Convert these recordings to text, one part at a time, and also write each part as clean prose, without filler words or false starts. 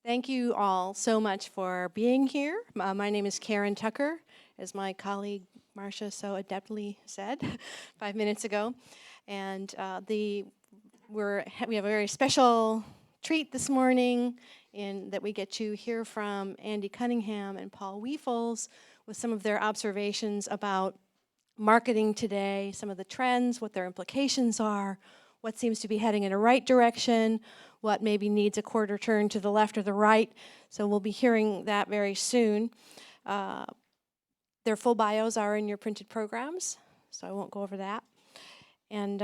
Thank you all so much for being here. My name is Karen Tucker, as my colleague Marcia so adeptly said 5 minutes ago. And we have a very special treat this morning in that we get to hear from Andy Cunningham and Paul Wiefels with some of their observations about marketing today, some of the trends, what their implications are, what seems to be heading in a right direction, what maybe needs a quarter turn to the left or the right. So we'll be hearing that very soon. Their full bios are in your printed programs, so I won't go over that. And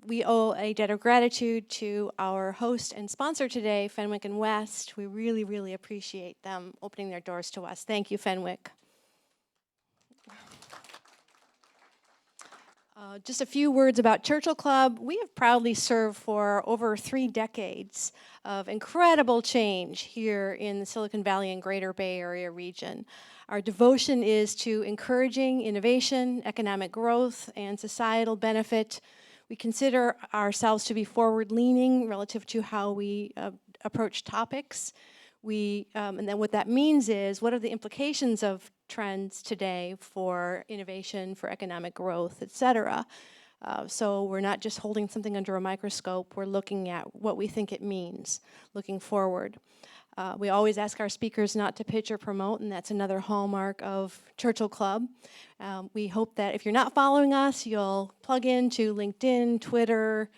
we owe a debt of gratitude to our host and sponsor today, Fenwick & West. We really, really appreciate them opening their doors to us. Thank you, Fenwick. Just a few words about Churchill Club. We have proudly served for over 3 decades of incredible change here in the Silicon Valley and Greater Bay Area region. Our devotion is to encouraging innovation, economic growth, and societal benefit. We consider ourselves to be forward-leaning relative to how we approach topics. And then what that means is, what are the implications of trends today for innovation, for economic growth, et cetera? So we're not just holding something under a microscope, we're looking at what we think it means, looking forward. We always ask our speakers not to pitch or promote, and that's another hallmark of Churchill Club. We hope that if you're not following us, you'll plug into LinkedIn, Twitter,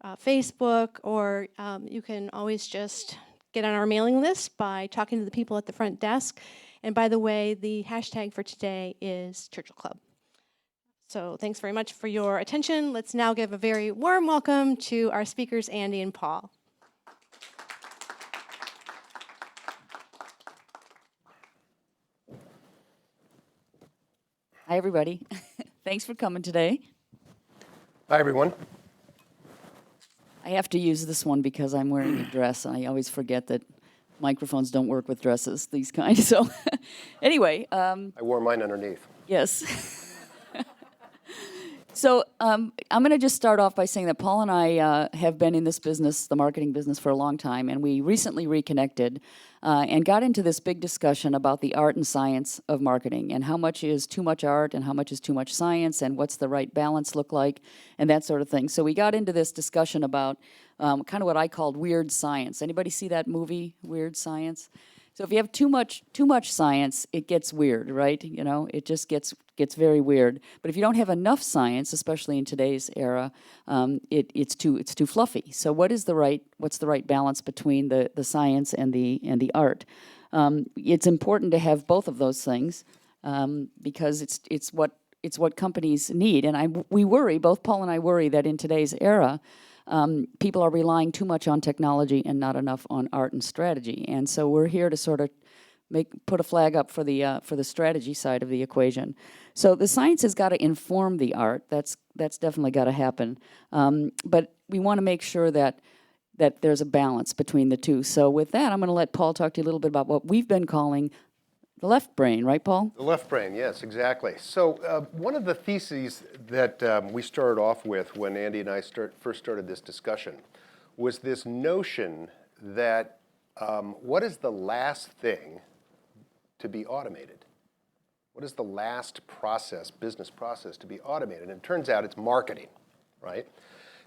Facebook, or you can always just get on our mailing list by talking to the people at the front desk. And by the way, the hashtag for today is Churchill Club. So thanks very much for your attention. Let's now give a very warm welcome to our speakers, Andy and Paul. Hi, everybody. Thanks for coming today. Hi, everyone. I have to use this one because I'm wearing a dress. I always forget that microphones don't work with dresses, these kinds. So anyway. I wore mine underneath. Yes. So I'm going to just start off by saying that Paul and I have been in this business, the marketing business, for a long time, and we recently reconnected and got into this big discussion about the art and science of marketing and how much is too much art and how much is too much science and what's the right balance look like and that sort of thing. So we got into this discussion about kind of what I called weird science. Anybody see that movie, Weird Science? So if you have too much science, it gets weird, right? You know, it just gets very weird. But if you don't have enough science, especially in today's era, it's too fluffy. So what's the right balance between the science and the art? It's important to have both of those things because it's what companies need. And we worry, both Paul and I worry, that in today's era, people are relying too much on technology and not enough on art and strategy. And so we're here to sort of put a flag up for the strategy side of the equation. So the science has got to inform the art. That's definitely got to happen. But we want to make sure that there's a balance between the two. So with that, I'm going to let Paul talk to you a little bit about what we've been calling the left brain, right, Paul? The left brain, yes, exactly. So one of the theses that we started off with when Andy and I first started this discussion was this notion that what is the last thing to be automated? What is the last business process to be automated? And it turns out it's marketing, right?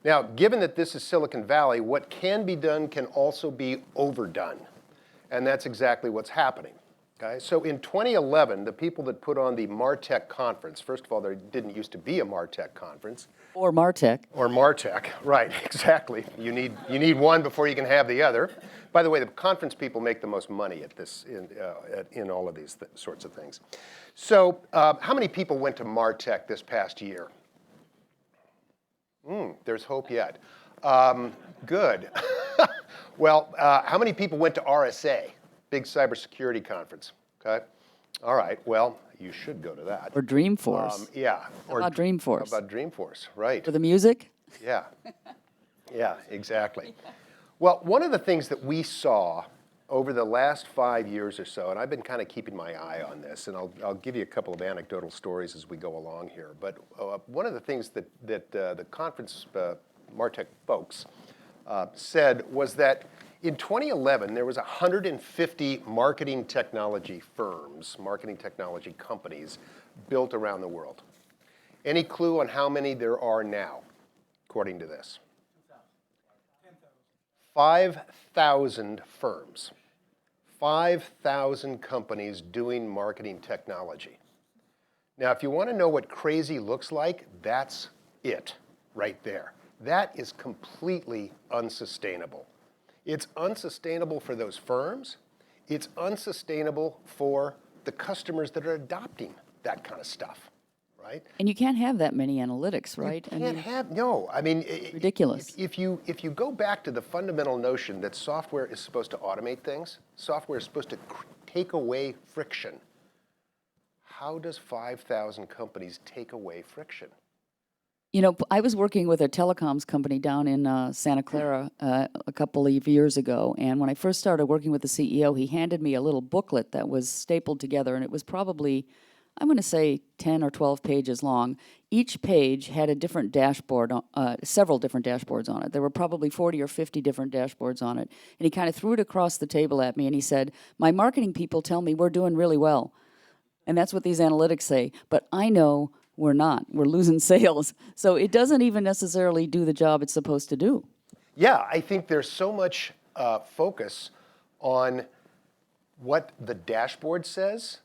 Now, given that this is Silicon Valley, what can be done can also be overdone. And that's exactly what's happening. Okay, so in 2011, the people that put on the MarTech conference, first of all, there didn't used to be a MarTech conference. Or MarTech. Or MarTech, right, exactly. You need one before you can have the other. By the way, the conference people make the most money at this in all of these sorts of things. So how many people went to MarTech this past year? There's hope yet. Good. Well, how many people went to RSA? Big cybersecurity conference, okay? All right, well, you should go to that. Or Dreamforce. Yeah. How about Dreamforce? How about Dreamforce, right. For the music? Yeah. Yeah, exactly. Well, one of the things that we saw over the last 5 years or so, and I've been kind of keeping my eye on this, and I'll give you a couple of anecdotal stories as we go along here, but one of the things that the conference MarTech folks said was that In 2011, there was 150 marketing technology firms, marketing technology companies built around the world. Any clue on how many there are now, according to this? 5,000 firms. 5,000 companies doing marketing technology. Now, if you want to know what crazy looks like, that's it right there. That is completely unsustainable. It's unsustainable for those firms. It's unsustainable for the customers that are adopting that kind of stuff, right? And you can't have that many analytics, right? You can't have, no. I mean, ridiculous. If you go back to the fundamental notion that software is supposed to automate things, software is supposed to take away friction, how does 5,000 companies take away friction? You know, I was working with a telecoms company down in Santa Clara a couple of years ago, and when I first started working with the CEO, he handed me a little booklet that was stapled together, and it was probably, I'm going to say 10 or 12 pages long. Each page had a different dashboard, several different dashboards on it. There were probably 40 or 50 different dashboards on it. And he kind of threw it across the table at me, and he said, "My marketing people tell me we're doing really well." And that's what these analytics say. But I know we're not. We're losing sales. So it doesn't even necessarily do the job it's supposed to do. Yeah, I think there's so much focus on what the dashboard says.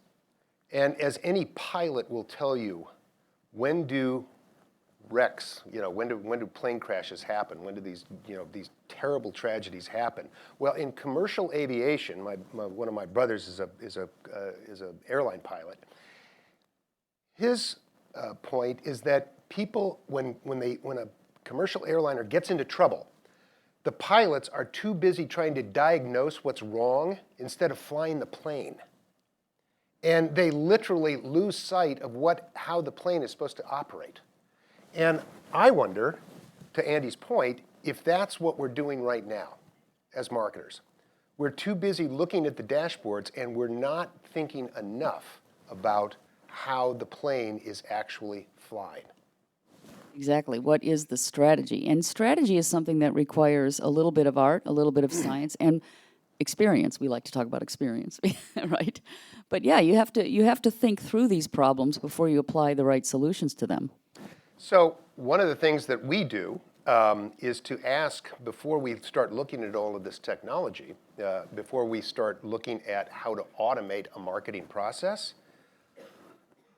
And as any pilot will tell you, when do wrecks, when do plane crashes happen? When do these terrible tragedies happen? Well, in commercial aviation, one of my brothers is a airline pilot. His point is that people, when a commercial airliner gets into trouble, the pilots are too busy trying to diagnose what's wrong instead of flying the plane. And they literally lose sight of how the plane is supposed to operate. And I wonder, to Andy's point, if that's what we're doing right now as marketers. We're too busy looking at the dashboards and we're not thinking enough about how the plane is actually flying. Exactly. What is the strategy? And strategy is something that requires a little bit of art, a little bit of science, and experience. We like to talk about experience, right? But yeah, you have to think through these problems before you apply the right solutions to them. So one of the things that we do is to ask, before we start looking at all of this technology, before we start looking at how to automate a marketing process,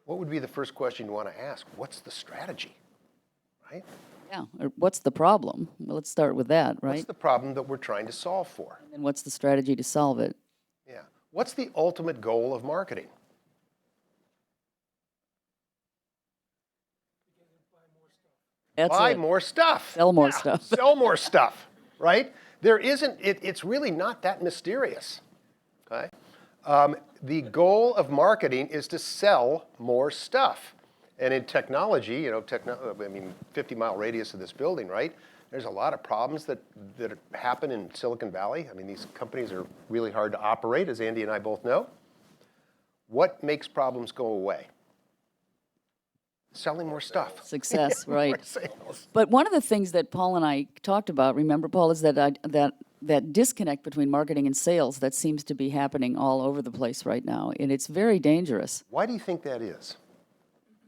what would be the first question you want to ask? What's the strategy, right? Yeah, or what's the problem? Well, let's start with that, right? What's the problem that we're trying to solve for? And what's the strategy to solve it? Yeah. What's the ultimate goal of marketing? That's Buy it. more stuff. Sell more Yeah, stuff. Sell more stuff, right? It's really not that mysterious, okay? The goal of marketing is to sell more stuff. And in technology, 50-mile radius of this building, right? There's a lot of problems that happen in Silicon Valley. I mean, these companies are really hard to operate, as Andy and I both know. What makes problems go away? Selling more stuff. Success, right. More sales. But one of the things that Paul and I talked about, remember, Paul, is that disconnect between marketing and sales that seems to be happening all over the place right now, and it's very dangerous. Why do you think that is?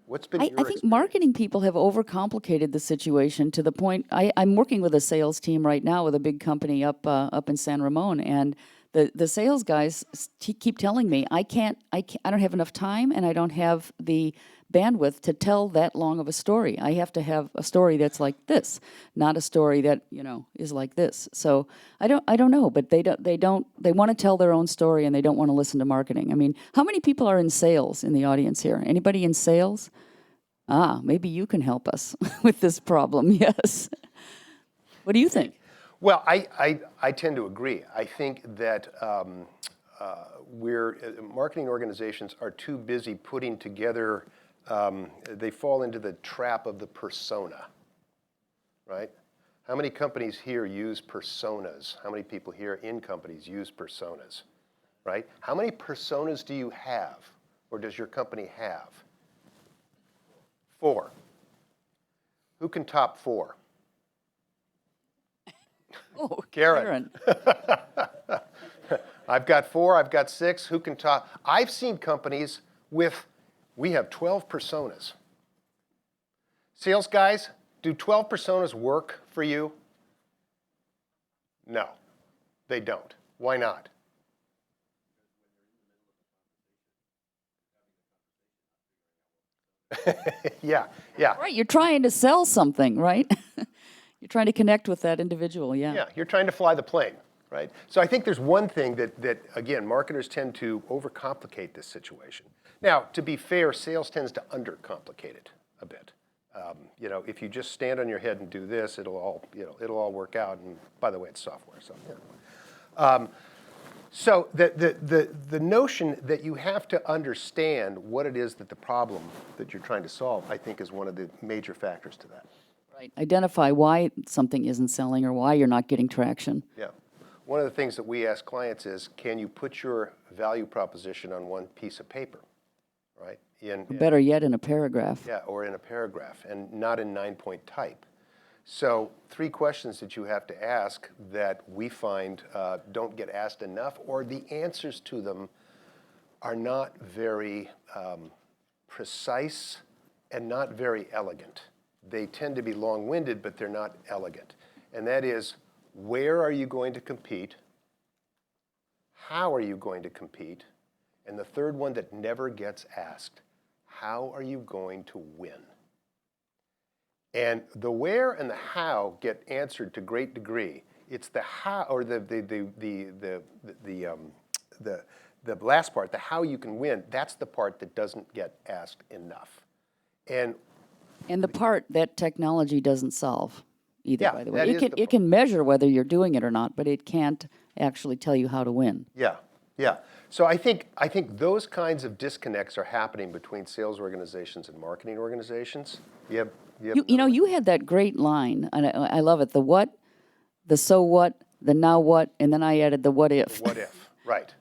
What's been I your think experience? marketing people have overcomplicated the situation to the point. I'm working with a sales team right now with a big company up in San Ramon, and the sales guys keep telling me I don't have enough time, and I don't have the bandwidth to tell that long of a story. I have to have a story that's like this, not a story that is like this. So I don't know, but they want to tell their own story, and they don't want to listen to marketing. I mean, how many people are in sales in the audience here? Anybody in sales? Maybe you can help us with this problem. Yes. What do you think? Well, I tend to agree. I think that marketing organizations are too busy putting together. They fall into the trap of the persona, right? How many companies here use personas? How many people here in companies use personas, right? How many personas do you have, or does your company have? 4. Who can top 4? Oh, Karen. I've got 4, I've got 6, who can talk? I've seen companies we have 12 personas. Sales guys, do 12 personas work for you? No, they don't. Why not? Yeah. Right, you're trying to sell something, right? You're trying to connect with that individual, yeah. Yeah, you're trying to fly the plane, right? So I think there's one thing that again, marketers tend to overcomplicate this situation. Now, to be fair, sales tends to undercomplicate it a bit. If you just stand on your head and do this, it'll all work out. And by the way, it's software, so yeah. So the notion that you have to understand what it is that the problem that you're trying to solve, I think, is one of the major factors to that. Right. Identify why something isn't selling or why you're not getting traction. Yeah. One of the things that we ask clients is, can you put your value proposition on one piece of paper, right? Better yet, in a paragraph. Yeah, or in a paragraph, and not in 9-point type. So 3 questions that you have to ask that we find don't get asked enough, or the answers to them are not very precise and not very elegant. They tend to be long-winded, but they're not elegant. And that is, where are you going to compete? How are you going to compete? And the third one that never gets asked, how are you going to win? And the where and the how get answered to great degree. It's the how, or the last part, the how you can win. That's the part that doesn't get asked enough. And the part that technology doesn't solve either, Yeah, by the way. that is the It can measure whether you're doing it or not, but it can't actually tell you how to win. yeah. So I think those kinds of disconnects are happening between sales organizations and marketing organizations. You had that great line, and I love it. The what, the so what, the now what, and then I added the what if. What if, right.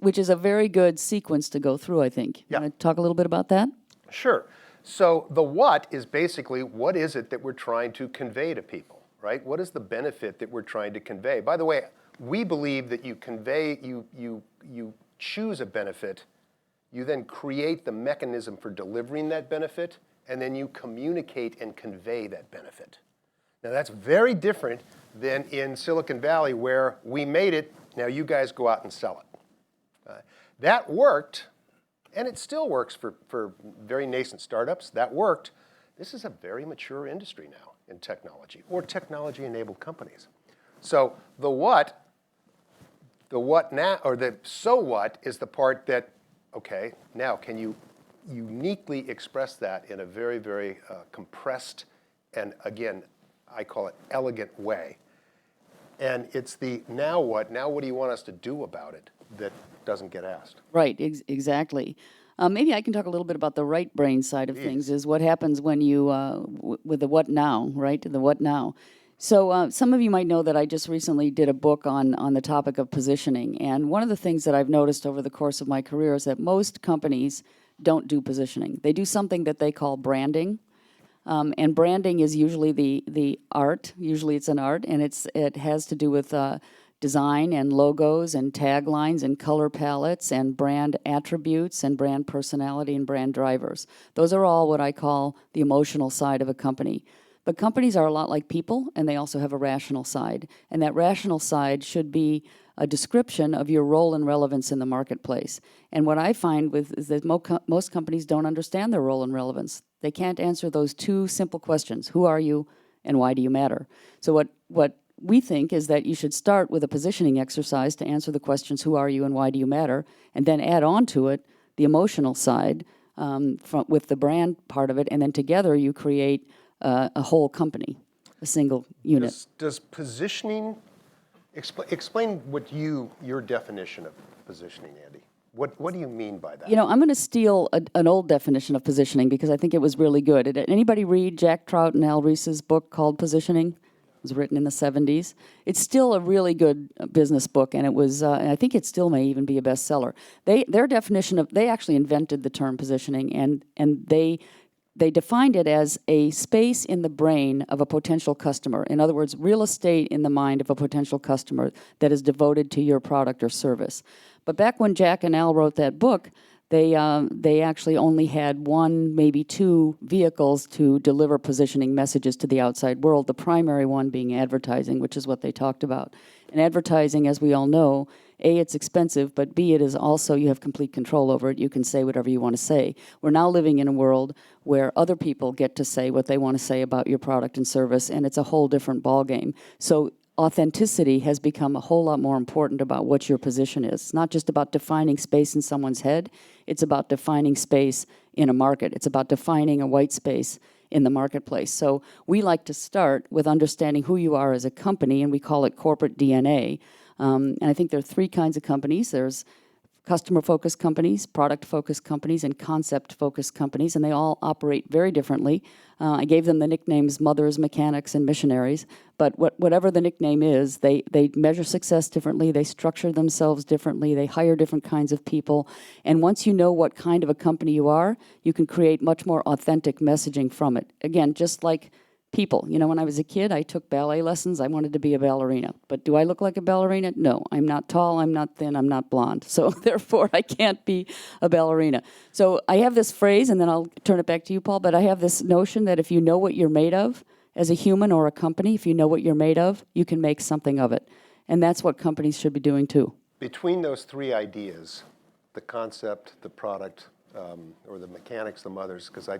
Which is a very good sequence to go through, I think. Yeah. You want to talk a little bit about that? Sure. So the what is basically, what is it that we're trying to convey to people, right? What is the benefit that we're trying to convey? By the way, we believe that you choose a benefit, you then create the mechanism for delivering that benefit, and then you communicate and convey that benefit. Now that's very different than in Silicon Valley, where we made it, now you guys go out and sell it. That worked, and it still works for very nascent startups. That worked. This is a very mature industry now in technology, or technology-enabled companies. So the what now, or the so what, is the part that, okay, now can you uniquely express that in a very, very compressed and, again, I call it elegant way. And it's the now what do you want us to do about it that doesn't get asked. Right, exactly. Maybe I can talk a little bit about the right brain side of things, is what happens when you, with the what now, right, the what now. So some of you might know that I just recently did a book on the topic of positioning. And one of the things that I've noticed over the course of my career is that most companies don't do positioning. They do something that they call branding. And branding is usually the art. Usually it's an art, and it has to do with design and logos and taglines and color palettes and brand attributes and brand personality and brand drivers. Those are all what I call the emotional side of a company. But companies are a lot like people, and they also have a rational side. And that rational side should be a description of your role and relevance in the marketplace. And what I find is that most companies don't understand their role and relevance. They can't answer those 2 simple questions: who are you and why do you matter? So what we think is that you should start with a positioning exercise to answer the questions: who are you and why do you matter? And then add on to it the emotional side with the brand part of it, and then together you create a whole company, a single unit. Does positioning, explain what your definition of positioning, Andy. What do you mean by that? I'm going to steal an old definition of positioning because I think it was really good. Did anybody read Jack Trout and Al Reese's book called Positioning? It was written in the 70s. It's still a really good business book, and it was. I think it still may even be a bestseller. Their definition of, they actually invented the term positioning, and they they defined it as a space in the brain of a potential customer. In other words, real estate in the mind of a potential customer that is devoted to your product or service. But back when Jack and Al wrote that book, they actually only had one, maybe two vehicles to deliver positioning messages to the outside world, the primary one being advertising, which is what they talked about. And advertising, as we all know, A, it's expensive, but B, it is also, you have complete control over it. You can say whatever you want to say. We're now living in a world where other people get to say what they want to say about your product and service, and it's a whole different ballgame. So authenticity has become a whole lot more important about what your position is. It's not just about defining space in someone's head, it's about defining space in a market. It's about defining a white space in the marketplace. So we like to start with understanding who you are as a company, and we call it corporate DNA. And I think there are three kinds of companies. There's customer-focused companies, product-focused companies, and concept-focused companies, and they all operate very differently. I gave them the nicknames mothers, mechanics, and missionaries, but whatever the nickname is, they measure success differently, they structure themselves differently, they hire different kinds of people, and once you know what kind of a company you are, you can create much more authentic messaging from it. Again, just like people. You know, when I was a kid, I took ballet lessons. I wanted to be a ballerina. But do I look like a ballerina? No. I'm not tall, I'm not thin, I'm not blonde. So therefore, I can't be a ballerina. So I have this phrase, and then I'll turn it back to you, Paul, but I have this notion that if you know what you're made of, as a human or a company, if you know what you're made of, you can make something of it. And that's what companies should be doing too. Between those three ideas, the concept, the product, or the mechanics, the mothers, because I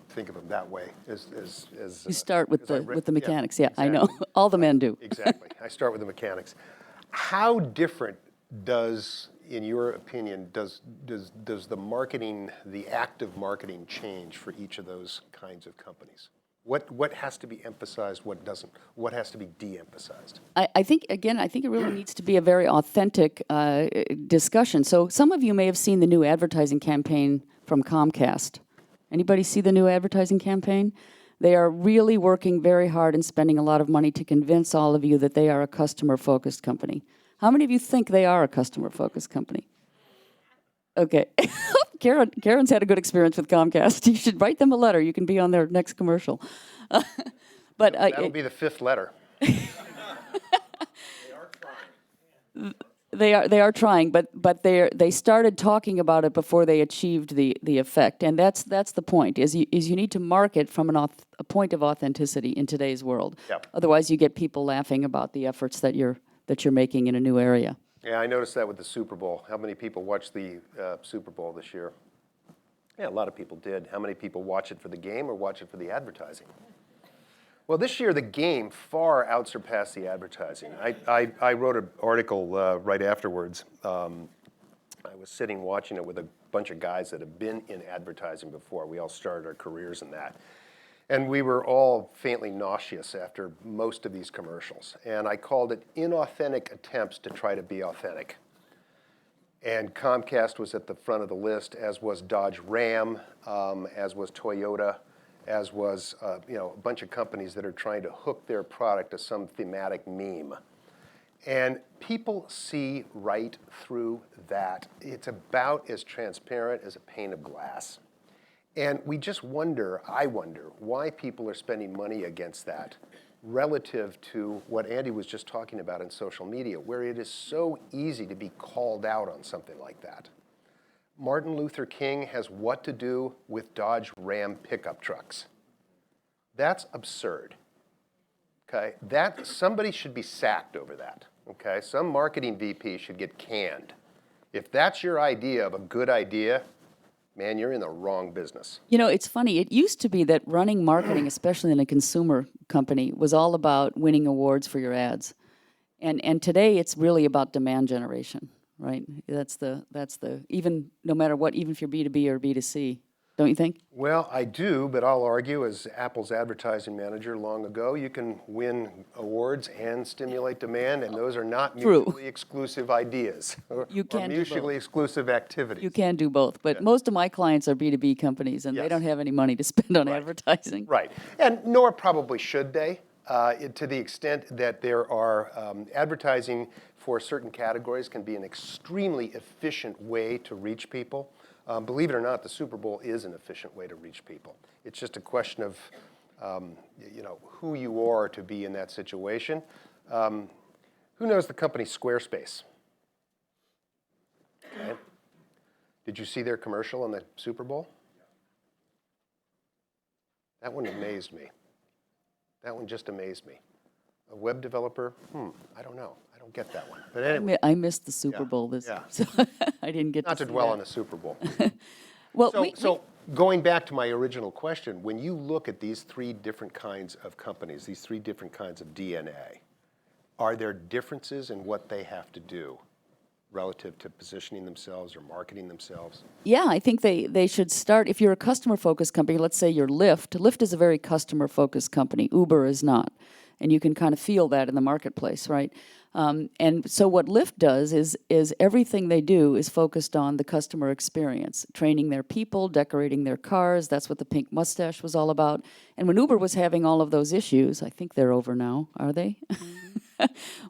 think of them that way. You start with the mechanics, yeah, exactly. I know. All the men do. Exactly. I start with the mechanics. How different does, in your opinion, does the marketing, the active marketing change for each of those kinds of companies? What has to be emphasized, what doesn't? What has to be de-emphasized? I think it really needs to be a very authentic discussion. So some of you may have seen the new advertising campaign from Comcast. Anybody see the new advertising campaign? They are really working very hard and spending a lot of money to convince all of you that they are a customer-focused company. How many of you think they are a customer-focused company? Okay. Karen's had a good experience with Comcast. You should write them a letter. You can be on their next commercial. But That'll be the fifth letter. They are trying, but they started talking about it before they achieved the effect, and that's the point. Is you need to market from a point of authenticity in today's world. Yep. Otherwise, you get people laughing about the efforts that you're making in a new area. Yeah, I noticed that with the Super Bowl. How many people watched the Super Bowl this year? Yeah, a lot of people did. How many people watch it for the game or watch it for the advertising? Well, this year the game far outsurpassed the advertising. I wrote an article right afterwards. I was sitting watching it with a bunch of guys that have been in advertising before. We all started our careers in that. And we were all faintly nauseous after most of these commercials. And I called it inauthentic attempts to try to be authentic. And Comcast was at the front of the list, as was Dodge Ram, as was Toyota, as was a bunch of companies that are trying to hook their product to some thematic meme. And people see right through that. It's about as transparent as a pane of glass. And we just wonder, I wonder, why people are spending money against that relative to what Andy was just talking about in social media, where it is so easy to be called out on something like that. Martin Luther King has what to do with Dodge Ram pickup trucks. That's absurd. Okay? Somebody should be sacked over that. Okay? Some marketing VP should get canned. If that's your idea of a good idea, man, you're in the wrong business. You know, it's funny. It used to be that running marketing, especially in a consumer company, was all about winning awards for your ads. And today it's really about demand generation, right? That's the even no matter what, even if you're B2B or B2C, don't you think? Well, I do, but I'll argue as Apple's advertising manager long ago, you can win awards and stimulate demand, and those are not mutually exclusive ideas or mutually exclusive activities. You can do both, but most of my clients are B2B companies, and they don't have any money to spend on advertising. Right, and nor probably should they, to the extent that there are advertising for certain categories can be an extremely efficient way to reach people. Believe it or not, the Super Bowl is an efficient way to reach people. It's just a question of who you are to be in that situation. Who knows the company Squarespace? Okay. Did you see their commercial on the Super Bowl? That one amazed me. That one just amazed me. A web developer? I don't know. I don't get that one. But anyway. I missed the Super Bowl so I didn't get Not to to see dwell that. on the Super Bowl. Well, So going back to my original question, when you look at these three different kinds of companies, these three different kinds of DNA, are there differences in what they have to do relative to positioning themselves or marketing themselves? yeah, I think they should start, if you're a customer-focused company, let's say you're Lyft. Lyft is a very customer-focused company. Uber is not. And you can kind of feel that in the marketplace, right? And so what Lyft does is everything they do is focused on the customer experience, training their people, decorating their cars. That's what the pink mustache was all about. And when Uber was having all of those issues, I think they're over now, are they?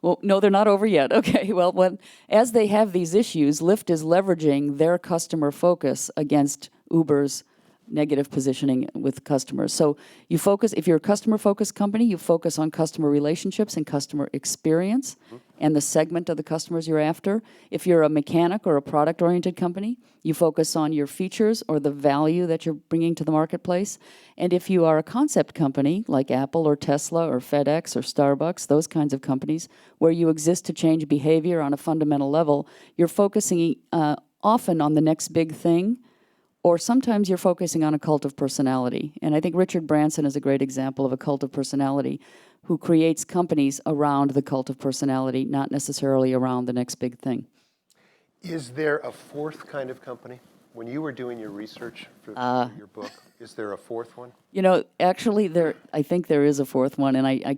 Well, no, they're not over yet. Okay, well, as they have these issues, Lyft is leveraging their customer focus against Uber's negative positioning with customers. So you focus, if you're a customer-focused company, you focus on customer relationships and customer experience and the segment of the customers you're after. If you're a mechanic or a product-oriented company, you focus on your features or the value that you're bringing to the marketplace. And if you are a concept company like Apple or Tesla or FedEx or Starbucks, those kinds of companies, where you exist to change behavior on a fundamental level, you're focusing often on the next big thing, or sometimes you're focusing on a cult of personality. And I think Richard Branson is a great example of a cult of personality who creates companies around the cult of personality, not necessarily around the next big thing. Is there a fourth kind of company? When you were doing your research for your book, is there a fourth one? You know, actually, I think there is a fourth one, and I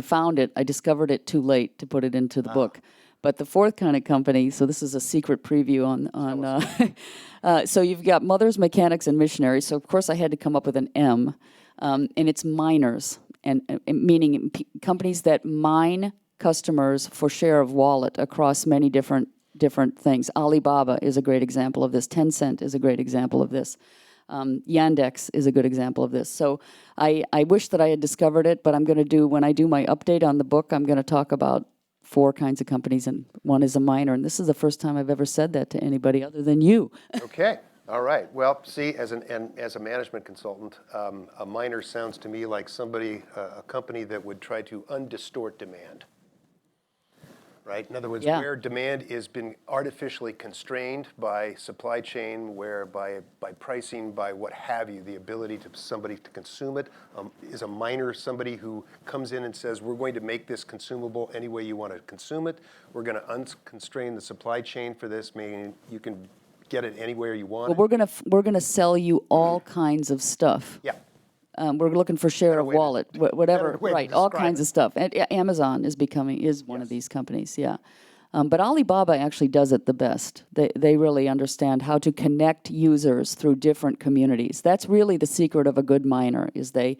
found it. I discovered it too late to put it into the book. But the fourth kind of company, so this is a secret preview on so you've got mothers, mechanics, and missionaries. So, of course, I had to come up with an M, and it's miners, and meaning companies that mine customers for share of wallet across many different things. Alibaba is a great example of this. Tencent is a great example of this. Yandex is a good example of this. So I wish that I had discovered it, but when I do my update on the book, I'm going to talk about four kinds of companies, and one is a miner. And this is the first time I've ever said that to anybody other than you. Okay. All right. Well, see, as a management consultant, a miner sounds to me like a company that would try to undistort demand. Right? In other words, where demand has been artificially constrained by supply chain, where by pricing, by what have you, the ability to somebody to consume it, is a miner somebody who comes in and says, we're going to make this consumable any way you want to consume it. We're going to unconstrain the supply chain for this, meaning you can get it anywhere you want. Well, we're gonna sell you all kinds of stuff. Yeah. We're looking for share of wallet, whatever, right? All kinds of stuff. And Amazon is one of these companies, yeah. But Alibaba actually does it the best. They really understand how to connect users through different communities. That's really the secret of a good miner, is they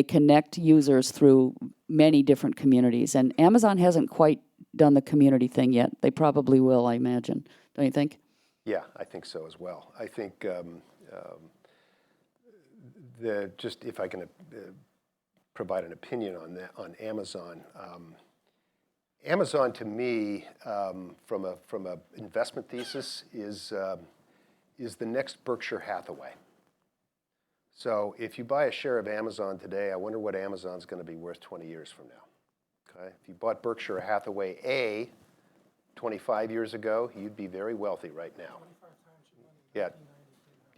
connect users through many different communities. And Amazon hasn't quite done the community thing yet. They probably will, I imagine. Don't you think? Yeah, I think so as well. I think just if I can provide an opinion on that, on Amazon. Amazon, to me, from a investment thesis, is the next Berkshire Hathaway. So if you buy a share of Amazon today, I wonder what Amazon's going to be worth 20 years from now. Okay, if you bought Berkshire Hathaway 25 years ago, you'd be very wealthy right now. 25 times your money. Yeah.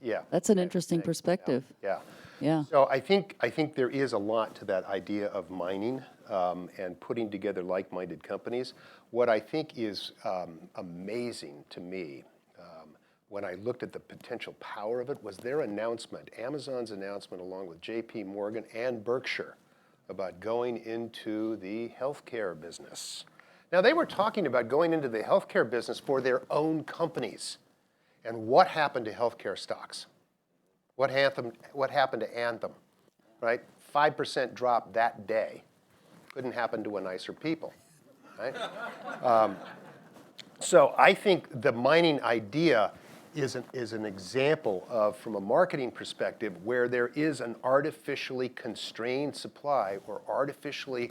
Yeah. That's an interesting perspective. Yeah. Yeah. So I think there is a lot to that idea of mining and putting together like-minded companies. What I think is amazing to me when I looked at the potential power of it was their announcement, Amazon's announcement along with J.P. Morgan and Berkshire about going into the healthcare business. Now, they were talking about going into the healthcare business for their own companies. And what happened to healthcare stocks? What happened to Anthem, right? 5% drop that day. Couldn't happen to a nicer people, right? So I think the mining idea is an example of, from a marketing perspective, where there is an artificially constrained supply or artificially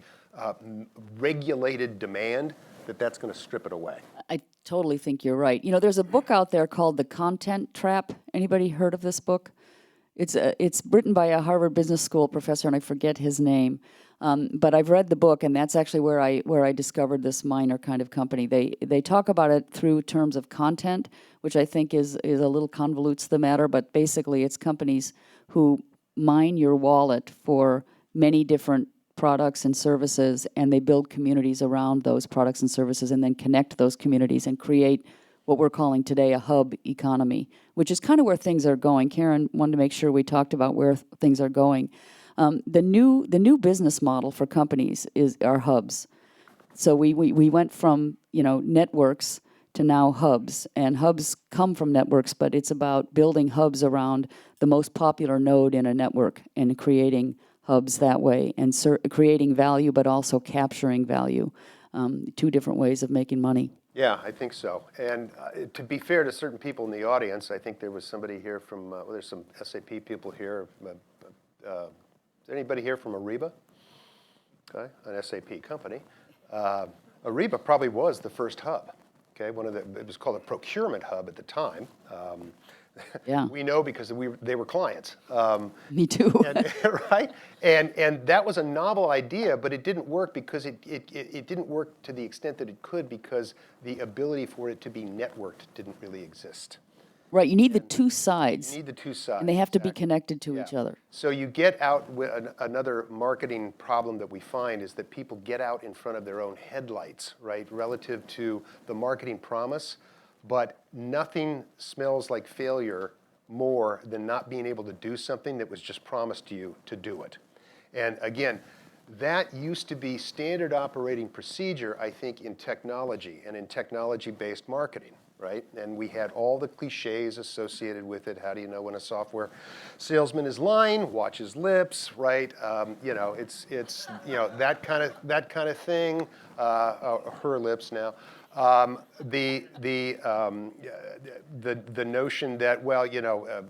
regulated demand, that's going to strip it away. I totally think you're right. You know, there's a book out there called The Content Trap. Anybody heard of this book? It's written by a Harvard Business School professor, and I forget his name. But I've read the book, and that's actually where I discovered this minor kind of company. They talk about it through terms of content, which I think is a little convolutes the matter. But basically, it's companies who mine your wallet for many different products and services, and they build communities around those products and services, and then connect those communities and create what we're calling today a hub economy, which is kind of where things are going. Karen wanted to make sure we talked about where things are going. The new business model for companies are hubs. So we went from, you know, networks to now hubs, and hubs come from networks, but it's about building hubs around the most popular node in a network and creating hubs that way, and creating value, but also capturing value. Two different ways of making money. Yeah, I think so. And to be fair to certain people in the audience, I think there was somebody here from, well, there's some SAP people here. Is there anybody here from Ariba? Okay, an SAP company. Ariba probably was the first hub. Okay, it was called a procurement hub at the time. Yeah. We know because they were clients. Me too. Right? And that was a novel idea, but it didn't work because it didn't work to the extent that it could, because the ability for it to be networked didn't really exist. Right, you need the two sides. You need the two sides. And they have to be exactly. connected to Yeah. each other. So you get out with another marketing problem that we find is that people get out in front of their own headlights, right, relative to the marketing promise, but nothing smells like failure more than not being able to do something that was just promised to you to do it. And again, that used to be standard operating procedure, I think, in technology and in technology-based marketing. Right? And we had all the cliches associated with it. How do you know when a software salesman is lying? Watch his lips, right? You know, it's you know, that kind of thing. Her lips now. The notion that, well, you know,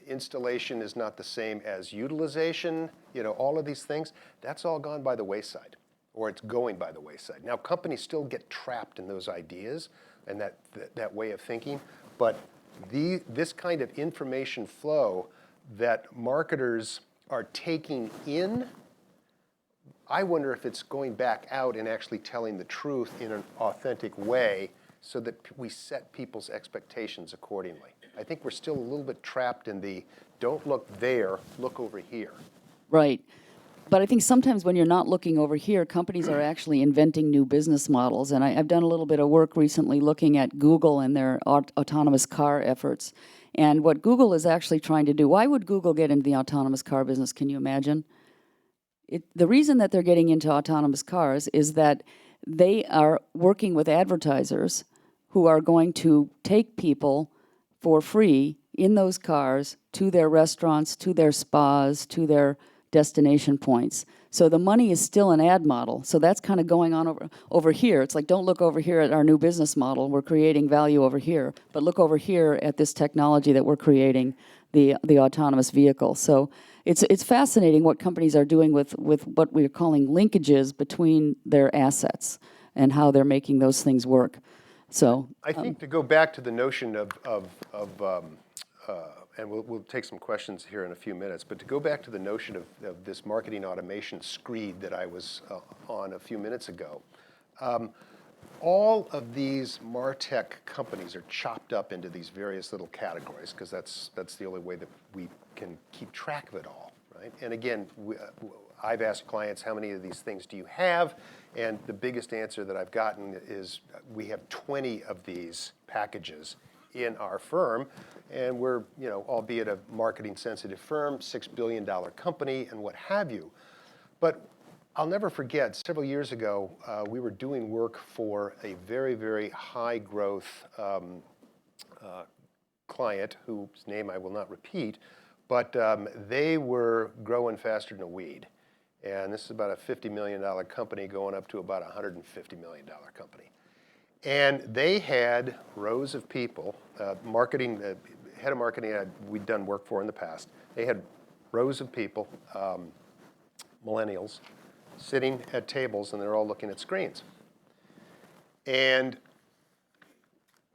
installation is not the same as utilization. You know, all of these things. That's all gone by the wayside, or it's going by the wayside. Now, companies still get trapped in those ideas and that way of thinking, but this kind of information flow that marketers are taking in, I wonder if it's going back out and actually telling the truth in an authentic way so that we set people's expectations accordingly. I think we're still a little bit trapped in the don't look there, look over here. Right. But I think sometimes when you're not looking over here, companies are actually inventing new business models. And I've done a little bit of work recently looking at Google and their autonomous car efforts. And what Google is actually trying to do, why would Google get into the autonomous car business? Can you imagine? The reason that they're getting into autonomous cars is that they are working with advertisers who are going to take people for free in those cars to their restaurants, to their spas, to their destination points. So the money is still an ad model. So that's kind of going on over here. It's like, don't look over here at our new business model. We're creating value over here. But look over here at this technology that we're creating, the autonomous vehicle. So it's fascinating what companies are doing with what we're calling linkages between their assets and how they're making those things work. So I think to go back to the notion of and we'll take some questions here in a few minutes, but to go back to the notion of this marketing automation screed that I was on a few minutes ago, all of these MarTech companies are chopped up into these various little categories because that's the only way that we can keep track of it all, right? And again, I've asked clients, how many of these things do you have? And the biggest answer that I've gotten is we have 20 of these packages in our firm, and we're, you know, albeit a marketing-sensitive firm, $6 billion company, and what have you. But I'll never forget, several years ago, we were doing work for a very, very high-growth client whose name I will not repeat, but they were growing faster than a weed. And this is about a $50 million company going up to about a $150 million company. And they had rows of people, marketing, head of marketing we'd done work for in the past. They had rows of people, millennials, sitting at tables, and they're all looking at screens. And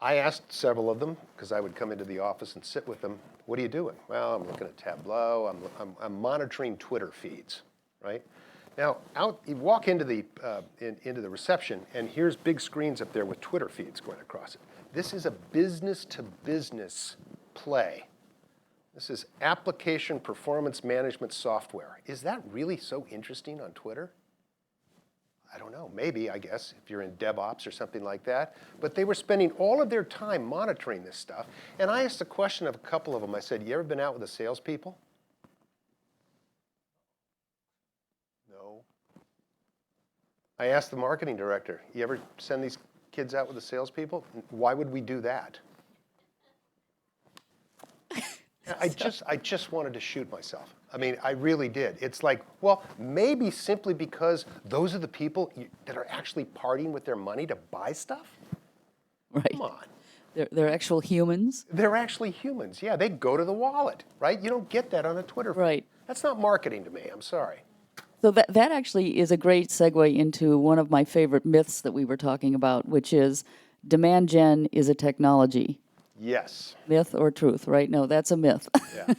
I asked several of them, because I would come into the office and sit with them, what are you doing? Well, I'm looking at Tableau, I'm monitoring Twitter feeds, right? Now, you walk into the reception, and here's big screens up there with Twitter feeds going across it. This is a business-to-business play. This is application performance management software. Is that really so interesting on Twitter? I don't know, maybe, I guess, if you're in DevOps or something like that. But they were spending all of their time monitoring this stuff. And I asked a question of a couple of them. I said, you ever been out with the salespeople? No. I asked the marketing director, you ever send these kids out with the salespeople? Why would we do that? I just wanted to shoot myself. I mean, I really did. It's like, well, maybe simply because those are the people that are actually partying with their money to buy stuff? Right. Come on. They're actual humans. They're actually humans. Yeah, they go to the wallet, right? You don't get that on a Twitter feed. Right. That's not marketing to me. I'm sorry. So that actually is a great segue into one of my favorite myths that we were talking about, which is demand gen is a technology. Yes. Myth or truth, right? No, that's a myth. Yeah.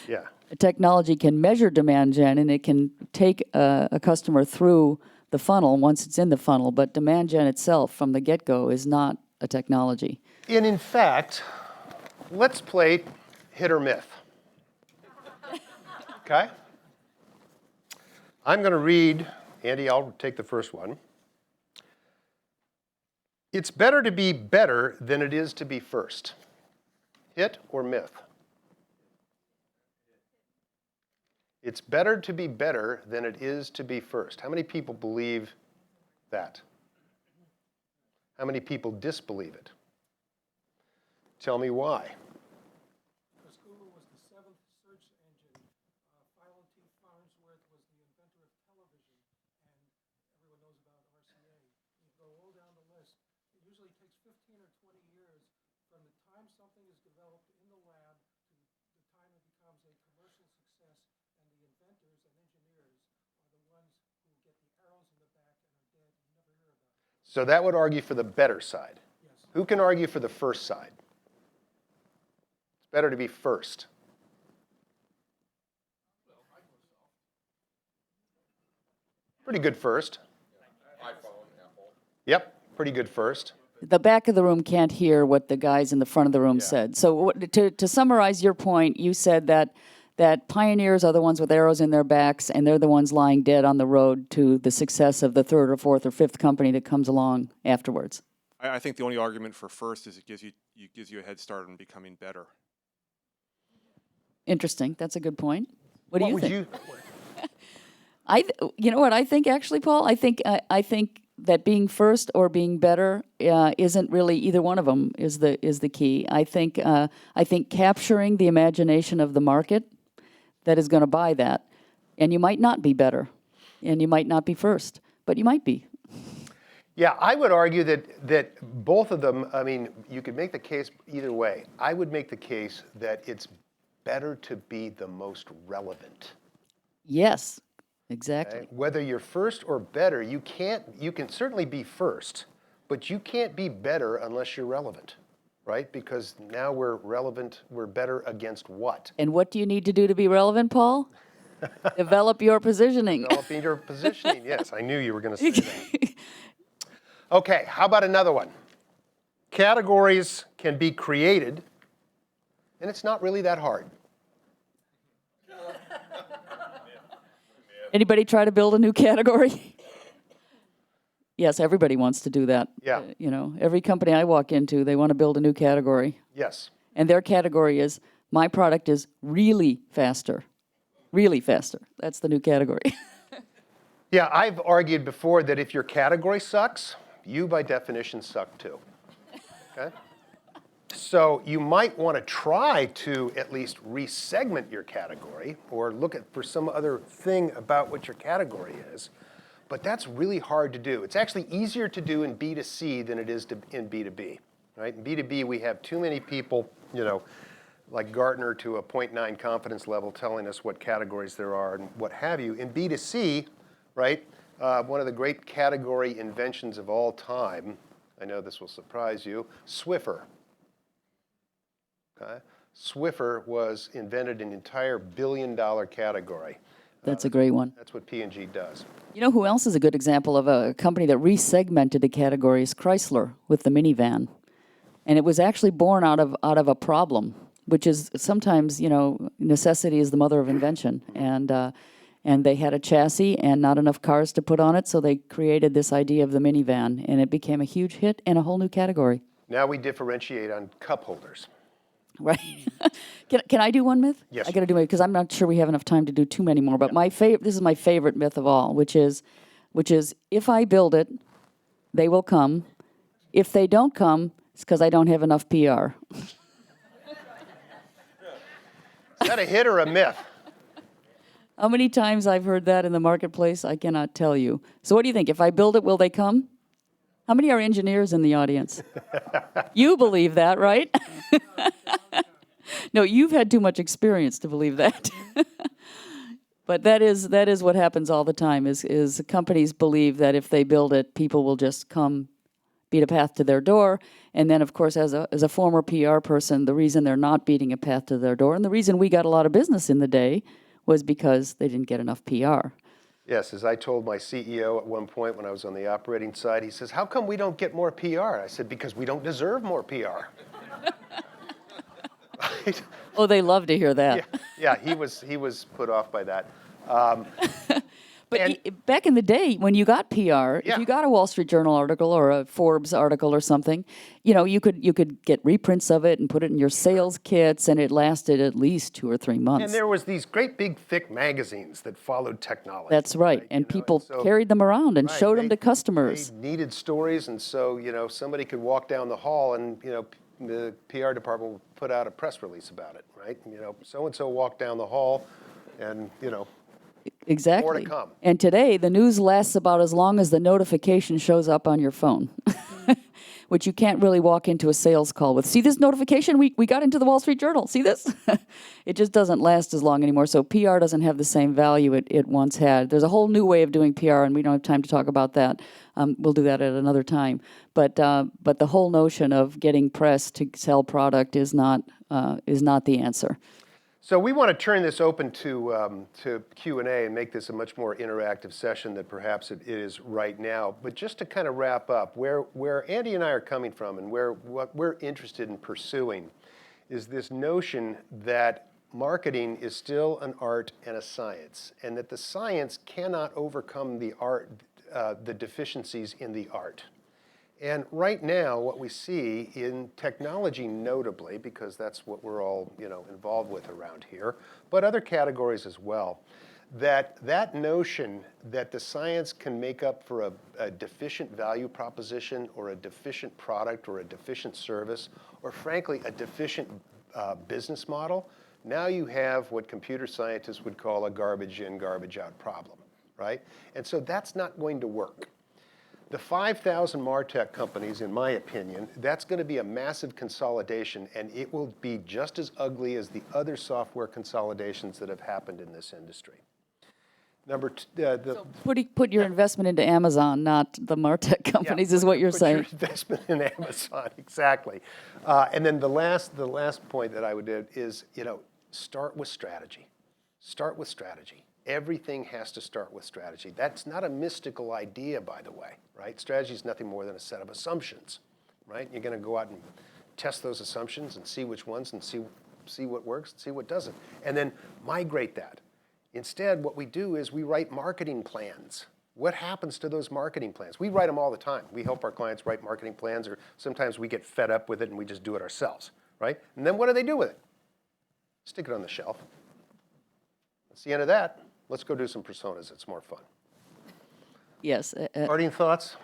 Yeah. A technology can measure demand gen, and it can take a customer through the funnel once it's in the funnel, but demand gen itself from the get-go is not a technology. And in fact, let's play hit or myth. Okay? I'm going to read, Andy, I'll take the first one. It's better to be better than it is to be first. Hit or myth? It's better to be better than it is to be first. How many people believe that? How many people disbelieve it? Tell me why. Because Google was the 7th search engine. Philo T. Farnsworth was the inventor of television, and everyone knows about RCA. You go all down the list. It usually takes 15 or 20 years from the time something is developed in the lab to the time it becomes a commercial success, and the inventors and engineers are the ones who get the arrows in the back and are dead. You never hear about it. So that would argue for the better side. Yes. Who can argue for the first side? It's better to be first. Pretty good first. iPhone, Apple. Yep, pretty good first. The back of the room can't hear what the guys in the front of the room said. So to summarize your point, you said that pioneers are the ones with arrows in their backs, and they're the ones lying dead on the road to the success of the third or fourth or fifth company that comes along afterwards. I think the only argument for first is it gives you a head start on becoming better. Interesting. That's a good point. What do you would think? you? You know what I think actually, Paul? I think that being first or being better isn't really either one of them is the key. I think capturing the imagination of the market that is going to buy that, and you might not be better, and you might not be first, but you might be. Yeah, I would argue that both of them, I mean, you could make the case either way. I would make the case that it's better to be the most relevant. Yes, exactly. Okay? Whether you're first or better, you can certainly be first, but you can't be better unless you're relevant, right? Because now we're relevant, we're better against what? And what do you need to do to be relevant, Paul? Develop your positioning. Developing your positioning, yes. I knew you were going to say that. Okay, how about another one? Categories can be created, and it's not really that hard. Anybody try to build a new category? Yes, everybody wants to do that. Yeah. Every company I walk into, they want to build a new category. Yes. And their category is, my product is really faster. Really faster. That's the new category. Yeah, I've argued before that if your category sucks, you by definition suck too. Okay? So you might want to try to at least resegment your category or look for some other thing about what your category is. But that's really hard to do. It's actually easier to do in B2C than it is in B2B, right? In B2B, we have too many people, like Gartner to a 0.9 confidence level telling us what categories there are and what have you. In B2C, right, one of the great category inventions of all time, I know this will surprise you, Swiffer. Okay? Swiffer was invented an entire billion-dollar category. That's a great one. That's what P&G does. You know who else is a good example of a company that resegmented the categories? Chrysler with the minivan. And it was actually born out of a problem, which is sometimes, necessity is the mother of invention. And they had a chassis and not enough cars to put on it, so they created this idea of the minivan, and it became a huge hit and a whole new category. Now we differentiate on cup holders. Right. Can I do one myth? Yes. I got to do it because I'm not sure we have enough time to do too many more. But this is my favorite myth of all, which is if I build it, they will come. If they don't come, it's because I don't have enough PR. Is that a hit or a myth? How many times I've heard that in the marketplace, I cannot tell you. So what do you think? If I build it, will they come? How many are engineers in the audience? You believe that, right? No, you've had too much experience to believe that. But that is what happens all the time, is companies believe that if they build it, people will just come beat a path to their door. And then, of course, as a former PR person, the reason they're not beating a path to their door, and the reason we got a lot of business in the day, was because they didn't get enough PR. Yes, as I told my CEO at one point when I was on the operating side, he says, "How come we don't get more PR?" I said, "Because we don't deserve more PR." Oh, they love to hear that. Yeah, he was put off by that. But back in the day, when you got PR, Yeah. if you got a Wall Street Journal article or a Forbes article or something, you could get reprints of it and put it in your sales kits, and it lasted at least 2 or 3 months. And there was these great big thick magazines that followed technology. That's right. And people carried them around and showed them to customers. They needed stories, and so somebody could walk down the hall, and the PR department would put out a press release about it, right? So and so walked down the hall, and Exactly. more to come. And today, the news lasts about as long as the notification shows up on your phone, which you can't really walk into a sales call with. See this notification? We got into the Wall Street Journal. See this? It just doesn't last as long anymore. So PR doesn't have the same value it once had. There's a whole new way of doing PR, and we don't have time to talk about that. We'll do that at another time. But the whole notion of getting press to sell product is not the answer. So we want to turn this open to Q&A and make this a much more interactive session than perhaps it is right now. But just to kind of wrap up, where Andy and I are coming from and what we're interested in pursuing is this notion that marketing is still an art and a science, and that the science cannot overcome the art, the deficiencies in the art. And right now, what we see in technology notably, because that's what we're all involved with around here, but other categories as well, that notion that the science can make up for a deficient value proposition or a deficient product or a deficient service, or frankly, a deficient business model, now you have what computer scientists would call a garbage in, garbage out problem, right? And so that's not going to work. The 5,000 MarTech companies, in my opinion, that's going to be a massive consolidation, and it will be just as ugly as the other software consolidations that have happened in this industry. Put your investment into Amazon, not the MarTech companies, is what you're saying. Put your investment in Amazon, exactly. And then the last point that I would do is, start with strategy. Start with strategy. Everything has to start with strategy. That's not a mystical idea, by the way, right? Strategy is nothing more than a set of assumptions, right? You're going to go out and test those assumptions and see which ones and see what works and see what doesn't. And then migrate that. Instead, what we do is we write marketing plans. What happens to those marketing plans? We write them all the time. We help our clients write marketing plans, or sometimes we get fed up with it and we just do it ourselves, right? And then what do they do with it? Stick it on the shelf. That's the end of that. Let's go do some personas. It's more fun. Yes. Parting thoughts?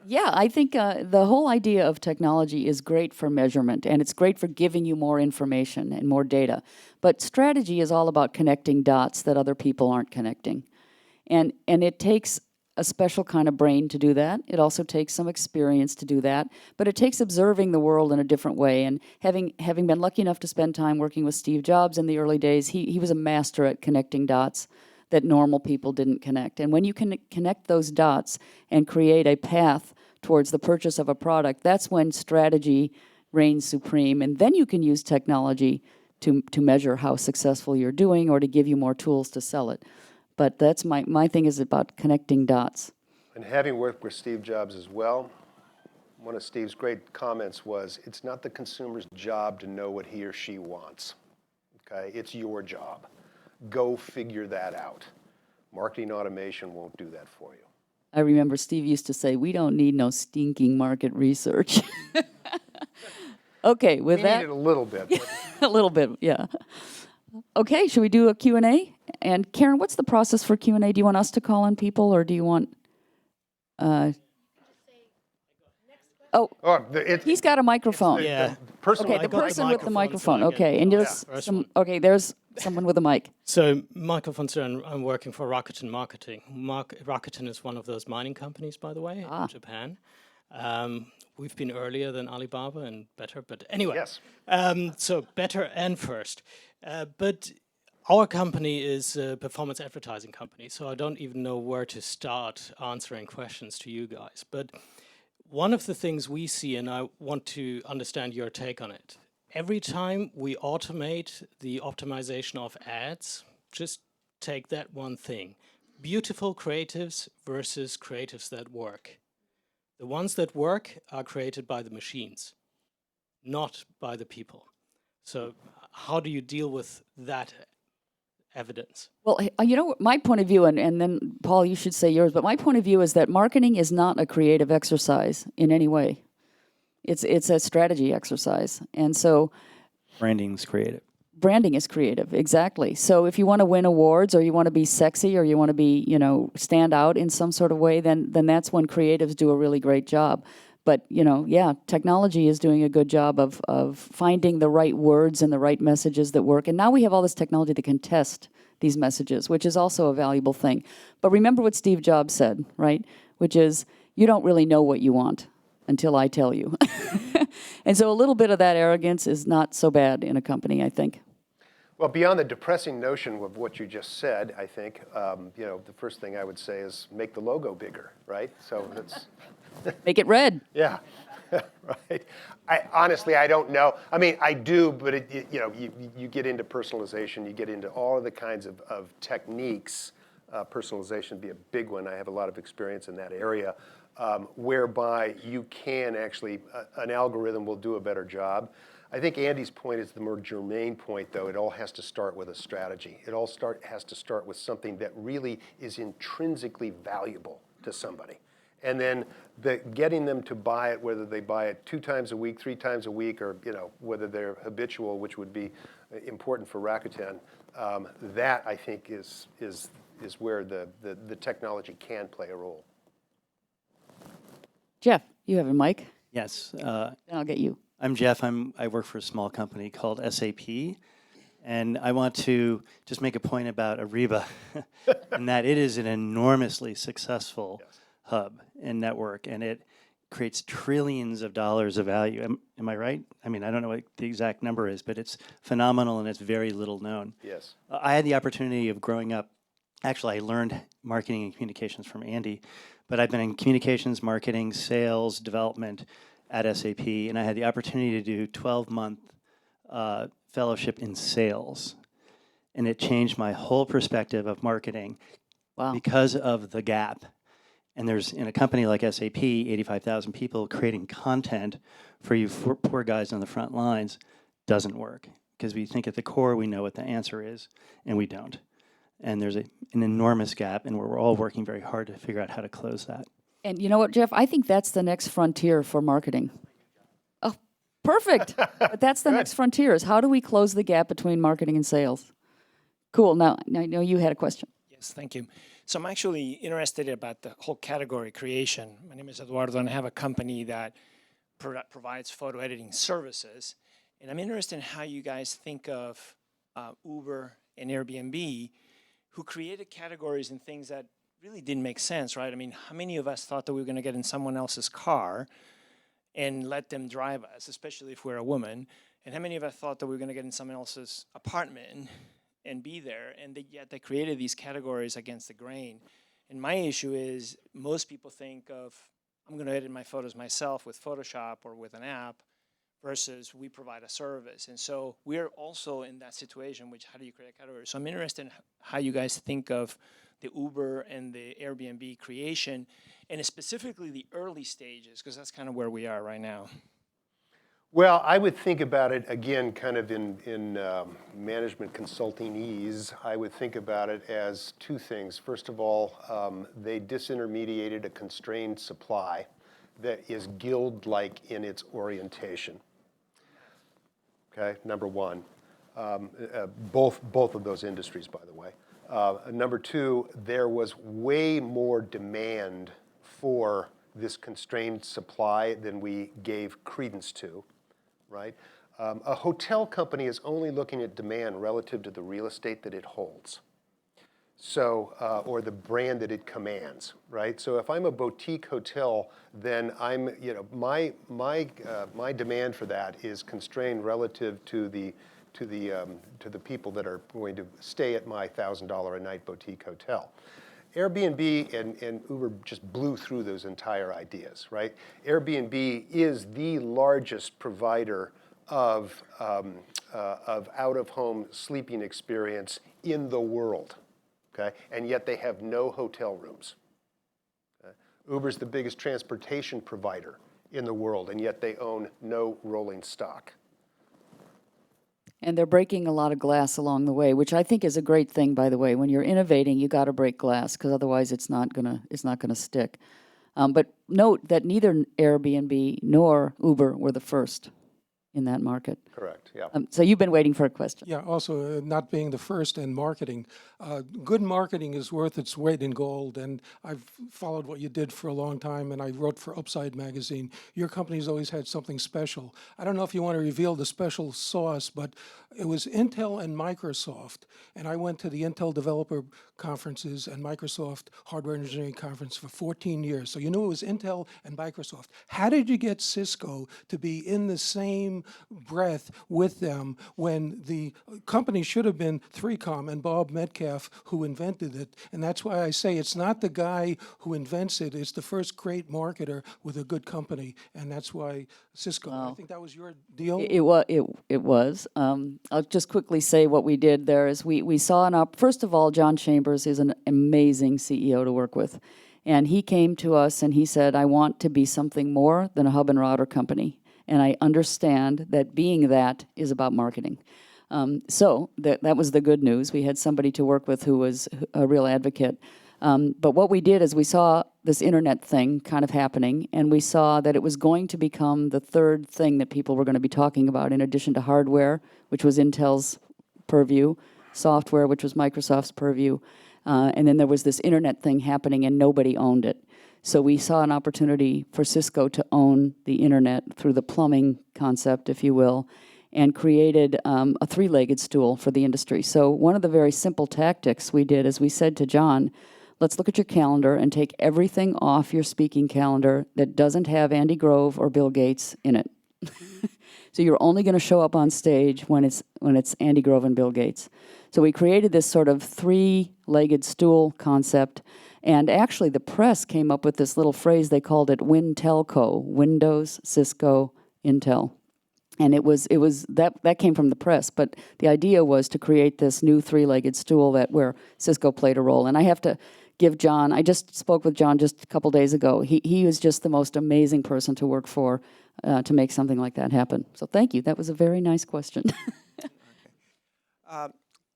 Yeah, I think the whole idea of technology is great for measurement, and it's great for giving you more information and more data. But strategy is all about connecting dots that other people aren't connecting. And it takes a special kind of brain to do that. It also takes some experience to do that, but it takes observing the world in a different way. And having been lucky enough to spend time working with Steve Jobs in the early days, he was a master at connecting dots that normal people didn't connect. And when you can connect those dots and create a path towards the purchase of a product, that's when strategy reigns supreme. And then you can use technology to measure how successful you're doing or to give you more tools to sell it. But that's my thing is about connecting dots. And having worked with Steve Jobs as well, one of Steve's great comments was, it's not the consumer's job to know what he or she wants, okay? It's your job. Go figure that out. Marketing automation won't do that for you. I remember Steve used to say, we don't need no stinking market research. Okay, with We that. needed a little bit, but A little bit, yeah. Okay, should we do a Q&A? And Karen, what's the process for Q&A? Do you want us to call on people, or do you want... He's got a microphone. Yeah. Person Okay, with the the person with the microphone. so I can Okay, and ask the first one. okay, there's someone with a mic. So, Michael Fonseca, I'm working for Rakuten Marketing. Rakuten is one of those mining companies, by the way, in Japan. We've been earlier than Alibaba and better, but anyway. Yes. So better and first. But our company is a performance advertising company, so I don't even know where to start answering questions to you guys. But one of the things we see, and I want to understand your take on it, every time we automate the optimization of ads, just take that one thing. Beautiful creatives versus creatives that work. The ones that work are created by the machines, not by the people. So how do you deal with that evidence? Well, you know, my point of view, and then Paul, you should say yours, but my point of view is that marketing is not a creative exercise in any way. It's a strategy exercise. And so Branding's creative. branding is creative, exactly. So if you want to win awards, or you want to be sexy, or you want to be, you know, stand out in some sort of way, then that's when creatives do a really great job. But, you know, yeah, technology is doing a good job of finding the right words and the right messages that work. And now we have all this technology that can test these messages, which is also a valuable thing. But remember what Steve Jobs said, right? Which is, you don't really know what you want until I tell you. And so a little bit of that arrogance is not so bad in a company, I think. Well, beyond the depressing notion of what you just said, I think, you know, the first thing I would say is make the logo bigger, right? So that's... Make it red. Yeah, right. Honestly, I don't know. I mean, I do, but you know, you get into personalization, you get into all of the kinds of techniques. Personalization would be a big one. I have a lot of experience in that area, whereby you can actually, an algorithm will do a better job. I think Andy's point is the more germane point, though. It all has to start with a strategy. It all has to start with something that really is intrinsically valuable to somebody. And then getting them to buy it, whether they buy it 2 times a week, 3 times a week, or, you know, whether they're habitual, which would be important for Rakuten, that I think is where the technology can play a role. Jeff, you have a mic? Yes. Then I'll get you. I'm Jeff. I work for a small company called SAP. And I want to just make a point about Ariba, and that it is an enormously successful hub and network, and it creates trillions of dollars of value. Am I right? I mean, I don't know what the exact number is, but it's phenomenal and it's very little known. Yes. I had the opportunity of growing up. Actually, I learned marketing and communications from Andy, but I've been in communications, marketing, sales, development at SAP, and I had the opportunity to do 12-month fellowship in sales, and it changed my whole perspective of marketing. Wow. Because of the gap. And there's, in a company like SAP, 85,000 people creating content for you poor guys on the front lines doesn't work. Because we think at the core we know what the answer is, and we don't. And there's an enormous gap, and we're all working very hard to figure out how to close that. And you know what, Jeff? I think that's the next frontier for marketing. Oh, perfect. But that's the next frontier, is how do we close the gap between marketing and sales? Cool. Now I know you had a question. Yes, thank you. So I'm actually interested about the whole category creation. My name is Eduardo, and I have a company that provides photo editing services. And I'm interested in how you guys think of Uber and Airbnb, who created categories and things that really didn't make sense, right? I mean, how many of us thought that we were going to get in someone else's car and let them drive us, especially if we're a woman? And how many of us thought that we were going to get in someone else's apartment and be there? And yet they created these categories against the grain. And my issue is most people think of, I'm going to edit my photos myself with Photoshop or with an app, versus we provide a service. And so we're also in that situation, which how do you create a category? So I'm interested in how you guys think of the Uber and the Airbnb creation, and specifically the early stages, because that's kind of where we are right now. Well, I would think about it, again, kind of in management consulting-ese. I would think about it as two things. First of all, they disintermediated a constrained supply that is guild-like in its orientation. Okay, number one. Both of those industries, by the way. Number two, there was way more demand for this constrained supply than we gave credence to, right? A hotel company is only looking at demand relative to the real estate that it holds. So, or the brand that it commands, right? So if I'm a boutique hotel, then I'm, my demand for that is constrained relative to the people that are going to stay at my $1,000 a night boutique hotel. Airbnb and Uber just blew through those entire ideas, right? Airbnb is the largest provider of out-of-home sleeping experience in the world. Okay? And yet they have no hotel rooms. Okay? Uber's the biggest transportation provider in the world, and yet they own no rolling stock. And they're breaking a lot of glass along the way, which I think is a great thing, by the way. When you're innovating, you got to break glass, because otherwise it's not gonna stick. But note that neither Airbnb nor Uber were the first in that market. Correct, yeah. So you've been waiting for a question. Yeah, also not being the first in marketing. Good marketing is worth its weight in gold, and I've followed what you did for a long time, and I wrote for Upside magazine. Your company's always had something special. I don't know if you want to reveal the special sauce, but it was Intel and Microsoft, and I went to the Intel developer conferences and Microsoft hardware engineering conference for 14 years. So you knew it was Intel and Microsoft. How did you get Cisco to be in the same breath with them when the company should have been 3Com and Bob Metcalf who invented it? And that's why I say it's not the guy who invents it, it's the first great marketer with a good company, and that's why Cisco. I think that was your deal. It was. I'll just quickly say what we did there is we saw first of all, John Chambers is an amazing CEO to work with. And he came to us and he said, I want to be something more than a hub and router company. And I understand that being that is about marketing. So that was the good news. We had somebody to work with who was a real advocate. But what we did is we saw this internet thing kind of happening, and we saw that it was going to become the third thing that people were going to be talking about, in addition to hardware, which was Intel's purview, software, which was Microsoft's purview, and then there was this internet thing happening, and nobody owned it. So we saw an opportunity for Cisco to own the internet through the plumbing concept, if you will, and created a three-legged stool for the industry. So one of the very simple tactics we did is we said to John, let's look at your calendar and take everything off your speaking calendar that doesn't have Andy Grove or Bill Gates in it. So you're only going to show up on stage when it's Andy Grove and Bill Gates. So we created this sort of three-legged stool concept, and actually the press came up with this little phrase. They called it Wintelco, Windows, Cisco, Intel. And it was that came from the press, but the idea was to create this new three-legged stool where Cisco played a role. And I have to give John, I just spoke with John just a couple days ago. He was just the most amazing person to work for to make something like that happen. So thank you. That was a very nice question.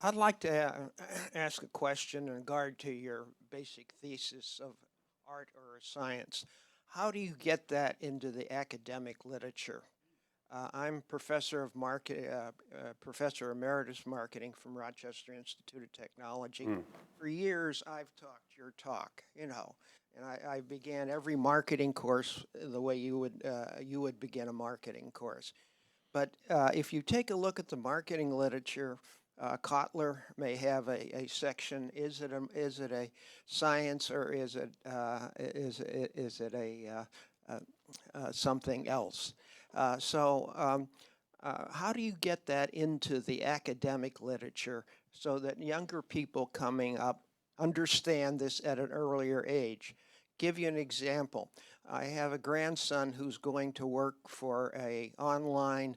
I'd like to ask a question in regard to your basic thesis of art or science. How do you get that into the academic literature? I'm professor of professor emeritus marketing from Rochester Institute of Technology. For years, I've talked your talk, and I began every marketing course the way you would begin a marketing course. But if you take a look at the marketing literature, Kotler may have a section. Is it a science, or is it something else? How do you get that into the academic literature so that younger people coming up understand this at an earlier age? Give you an example. I have a grandson who's going to work for a online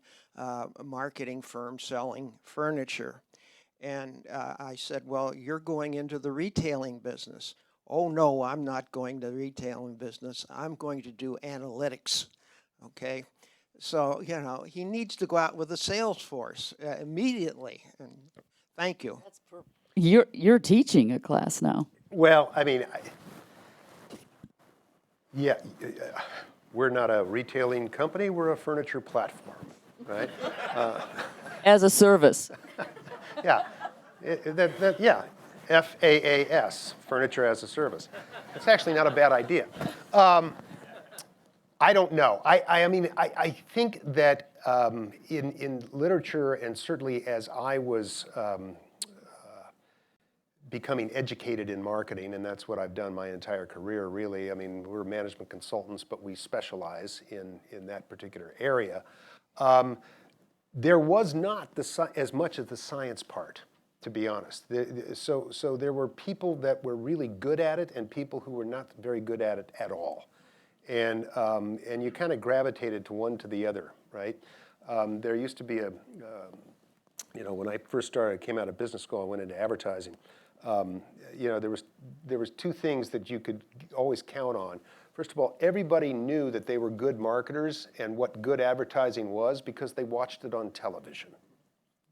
marketing firm selling furniture. And I said, well, you're going into the retailing business. Oh, no, I'm not going to the retailing business. I'm going to do analytics, okay? So, you know, he needs to go out with a sales force immediately. And thank you. You're teaching a class now. Well, I mean, yeah, we're not a retailing company, we're a furniture platform, right? As a service. Yeah, yeah, FAAS, Furniture as a Service. It's actually not a bad idea. I don't know. I mean, I think that in literature, and certainly as I was becoming educated in marketing, and that's what I've done my entire career, really. I mean, we're management consultants, but we specialize in that particular area. There was not as much of the science part, to be honest. So there were people that were really good at it and people who were not very good at it at all. And you kind of gravitated to one to the other, right? There used to be you know, when I first started, I came out of business school, I went into advertising. You know, there was two things that you could always count on. First of all, everybody knew that they were good marketers and what good advertising was because they watched it on television,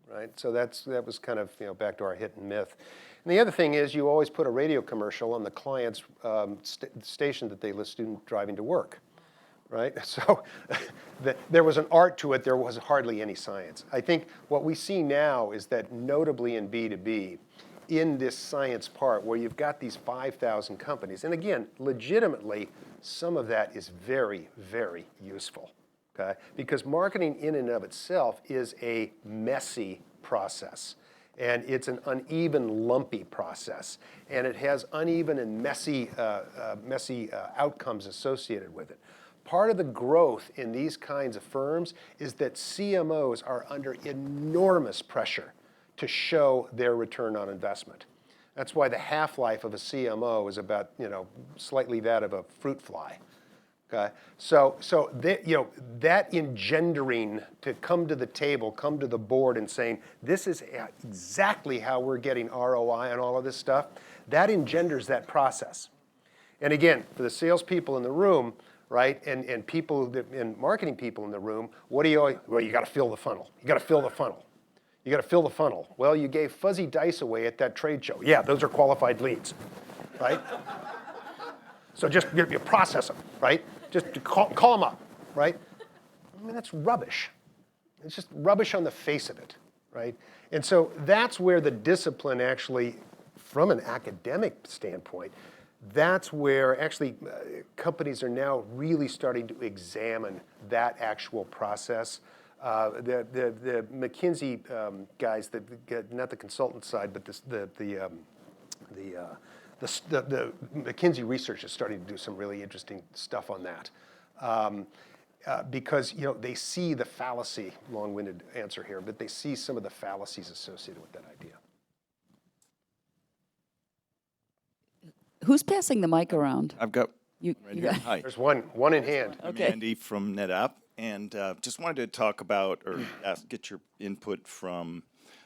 right? So that was kind of, you know, back to our hit and myth. And the other thing is you always put a radio commercial on the client's station that they listen to driving to work, right? So there was an art to it. There was hardly any science. I think what we see now is that notably in B2B, in this science part where you've got these 5,000 companies, and again, legitimately, some of that is very, very useful, okay? Because marketing in and of itself is a messy process. And it's an uneven, lumpy process. And it has uneven and messy outcomes associated with it. Part of the growth in these kinds of firms is that CMOs are under enormous pressure to show their return on investment. That's why the half-life of a CMO is about, you know, slightly that of a fruit fly. Okay, so you know, that engendering to come to the table, come to the board and saying, this is exactly how we're getting ROI on all of this stuff, that engenders that process. And again, for the salespeople in the room, right, and people, and marketing people in the room, what do you always, well, you got to fill the funnel. You got to fill the funnel. You got to fill the funnel. Well, you gave fuzzy dice away at that trade show. Yeah, those are qualified leads, right? So just you process them, right? Just call them up, right? I mean, that's rubbish. It's just rubbish on the face of it, right? And so that's where the discipline actually, from an academic standpoint, that's where actually companies are now really starting to examine that actual process. The McKinsey guys, not the consultant side, but the McKinsey research is starting to do some really interesting stuff on that. Because, you know, they see the fallacy, long-winded answer here, but they see some of the fallacies associated with that idea. Who's passing the mic around? I've got You here. got, Hi. There's one in hand. I'm Okay. Andy from NetApp, and just wanted to talk about or get your input from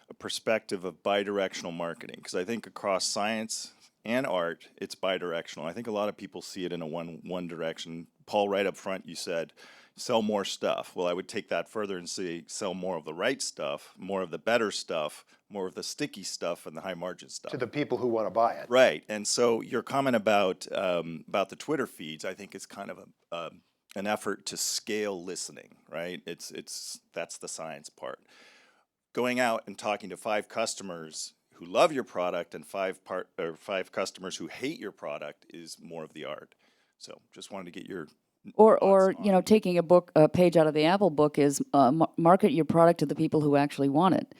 a perspective of bidirectional marketing, because I think across science and art, it's bidirectional. I think a lot of people see it in a one direction. Paul, right up front, you said, sell more stuff. Well, I would take that further and say, sell more of the right stuff, more of the better stuff, more of the sticky stuff, and the high margin stuff. To the people who want to buy it. Right, and so your comment about the Twitter feeds, I think, is kind of an effort to scale listening. Right, that's the science part. Going out and talking to 5 customers who love your product and 5 customers who hate your product is more of the art. So, just wanted to get your or you know, taking a page out of the Apple book is market your product to the people who actually want it.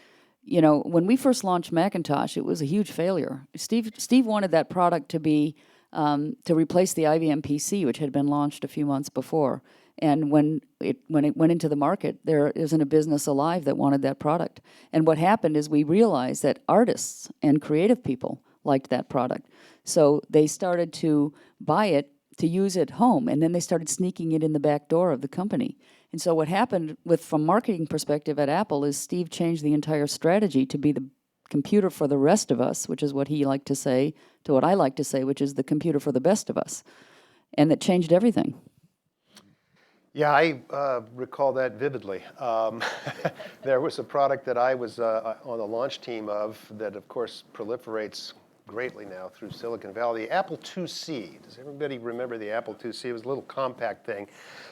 you know, when we first launched Macintosh, it was a huge failure. Steve wanted that product to be to replace the IBM PC, which had been launched a few months before. And when it went into the market, there isn't a business alive that wanted that product. And what happened is we realized that artists and creative people liked that product. So they started to buy it to use at home, and then they started sneaking it in the back door of the company. And so what happened from marketing perspective at Apple is Steve changed the entire strategy to be the computer for the rest of us, which is what he liked to say, to what I like to say, which is the computer for the best of us. And that changed everything. Yeah, I recall that vividly. There was a product that I was on the launch team of that, of course, proliferates greatly now through Silicon Valley. The Apple IIc. Does everybody remember the Apple IIc? It was a little compact thing.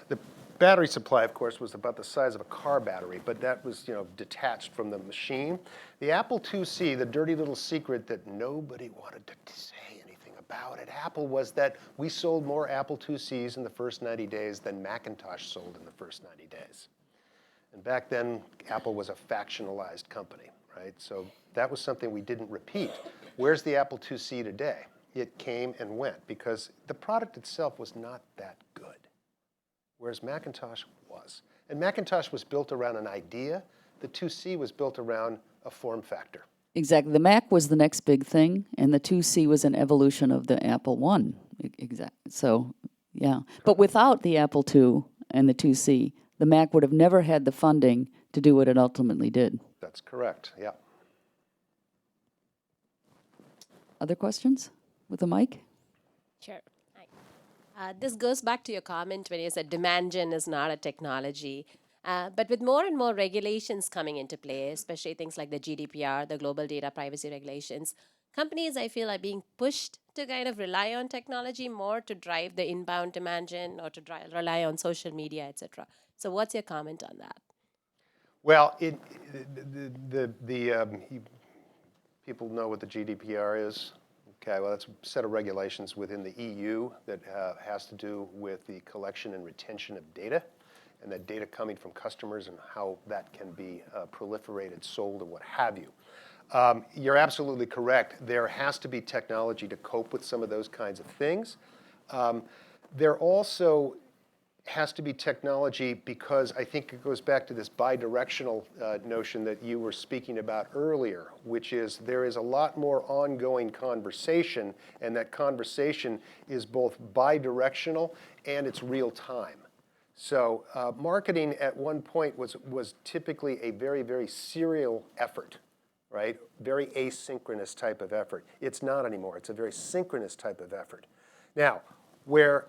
The battery supply, of course, was about the size of a car battery, but that was, detached from the machine. The Apple IIc, the dirty little secret that nobody wanted to say anything about at Apple was that we sold more Apple IIcs in the first 90 days than Macintosh sold in the first 90 days. And back then, Apple was a factionalized company, right? So that was something we didn't repeat. Where's the Apple IIc today? It came and went because the product itself was not that good, whereas Macintosh was. And Macintosh was built around an idea. The IIc was built around a form factor. Exactly. The Mac was the next big thing, and the IIc was an evolution of the Apple I. Exactly. So, yeah. But without the Apple II and the IIc, the Mac would have never had the funding to do what it ultimately did. That's correct, yeah. Other questions with the mic? Sure. Hi. This goes back to your comment when you said demand gen is not a technology. But with more and more regulations coming into play, especially things like the GDPR, the global data privacy regulations, companies, I feel, are being pushed to kind of rely on technology more to drive the inbound demand gen or to rely on social media, etc. So what's your comment on that? Well, people know what the GDPR is. Okay, well, that's a set of regulations within the EU that has to do with the collection and retention of data, and that data coming from customers and how that can be proliferated, sold, or what have you. You're absolutely correct. There has to be technology to cope with some of those kinds of things. There also has to be technology because I think it goes back to this bidirectional notion that you were speaking about earlier, which is there is a lot more ongoing conversation, and that conversation is both bidirectional and it's real time. So marketing at one point was typically a very, very serial effort, right? Very asynchronous type of effort. It's not anymore. It's a very synchronous type of effort. Now, where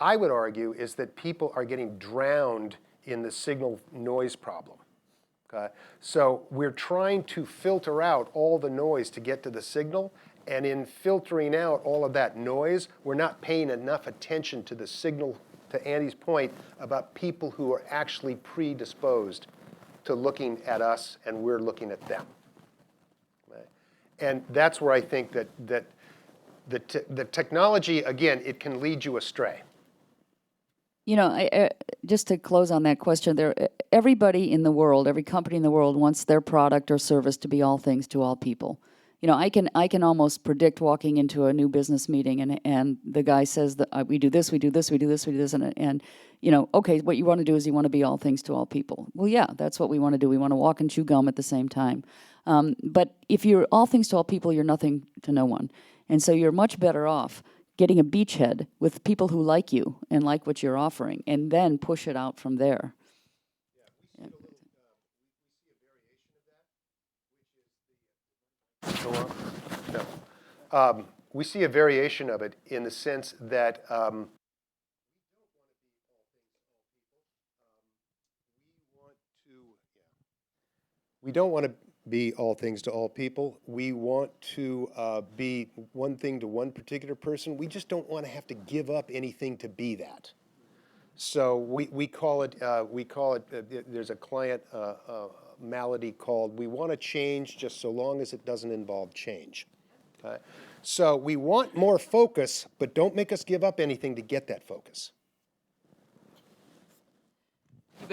I would argue is that people are getting drowned in the signal noise problem. Okay? So we're trying to filter out all the noise to get to the signal, and in filtering out all of that noise, we're not paying enough attention to the signal, to Andy's point, about people who are actually predisposed to looking at us and we're looking at them. Right? And that's where I think that the technology, again, it can lead you astray. You know, just to close on that question, everybody in the world, every company in the world wants their product or service to be all things to all people. You know, I can almost predict walking into a new business meeting and the guy says that we do this, we do this, we do this, we do this, and you know, okay, what you want to do is you want to be all things to all people. Well, yeah, that's what we want to do. We want to walk and chew gum at the same time. But if you're all things to all people, you're nothing to no one. And so you're much better off getting a beachhead with people who like you and like what you're offering, and then push it out from there. We see a variation of it in the sense that we don't want to be all things to all people. We want to be one thing to one particular person. We just don't want to have to give up anything to be that. So we call it, there's a client malady called, we want to change just so long as it doesn't involve change. Okay? So we want more focus, but don't make us give up anything to get that focus.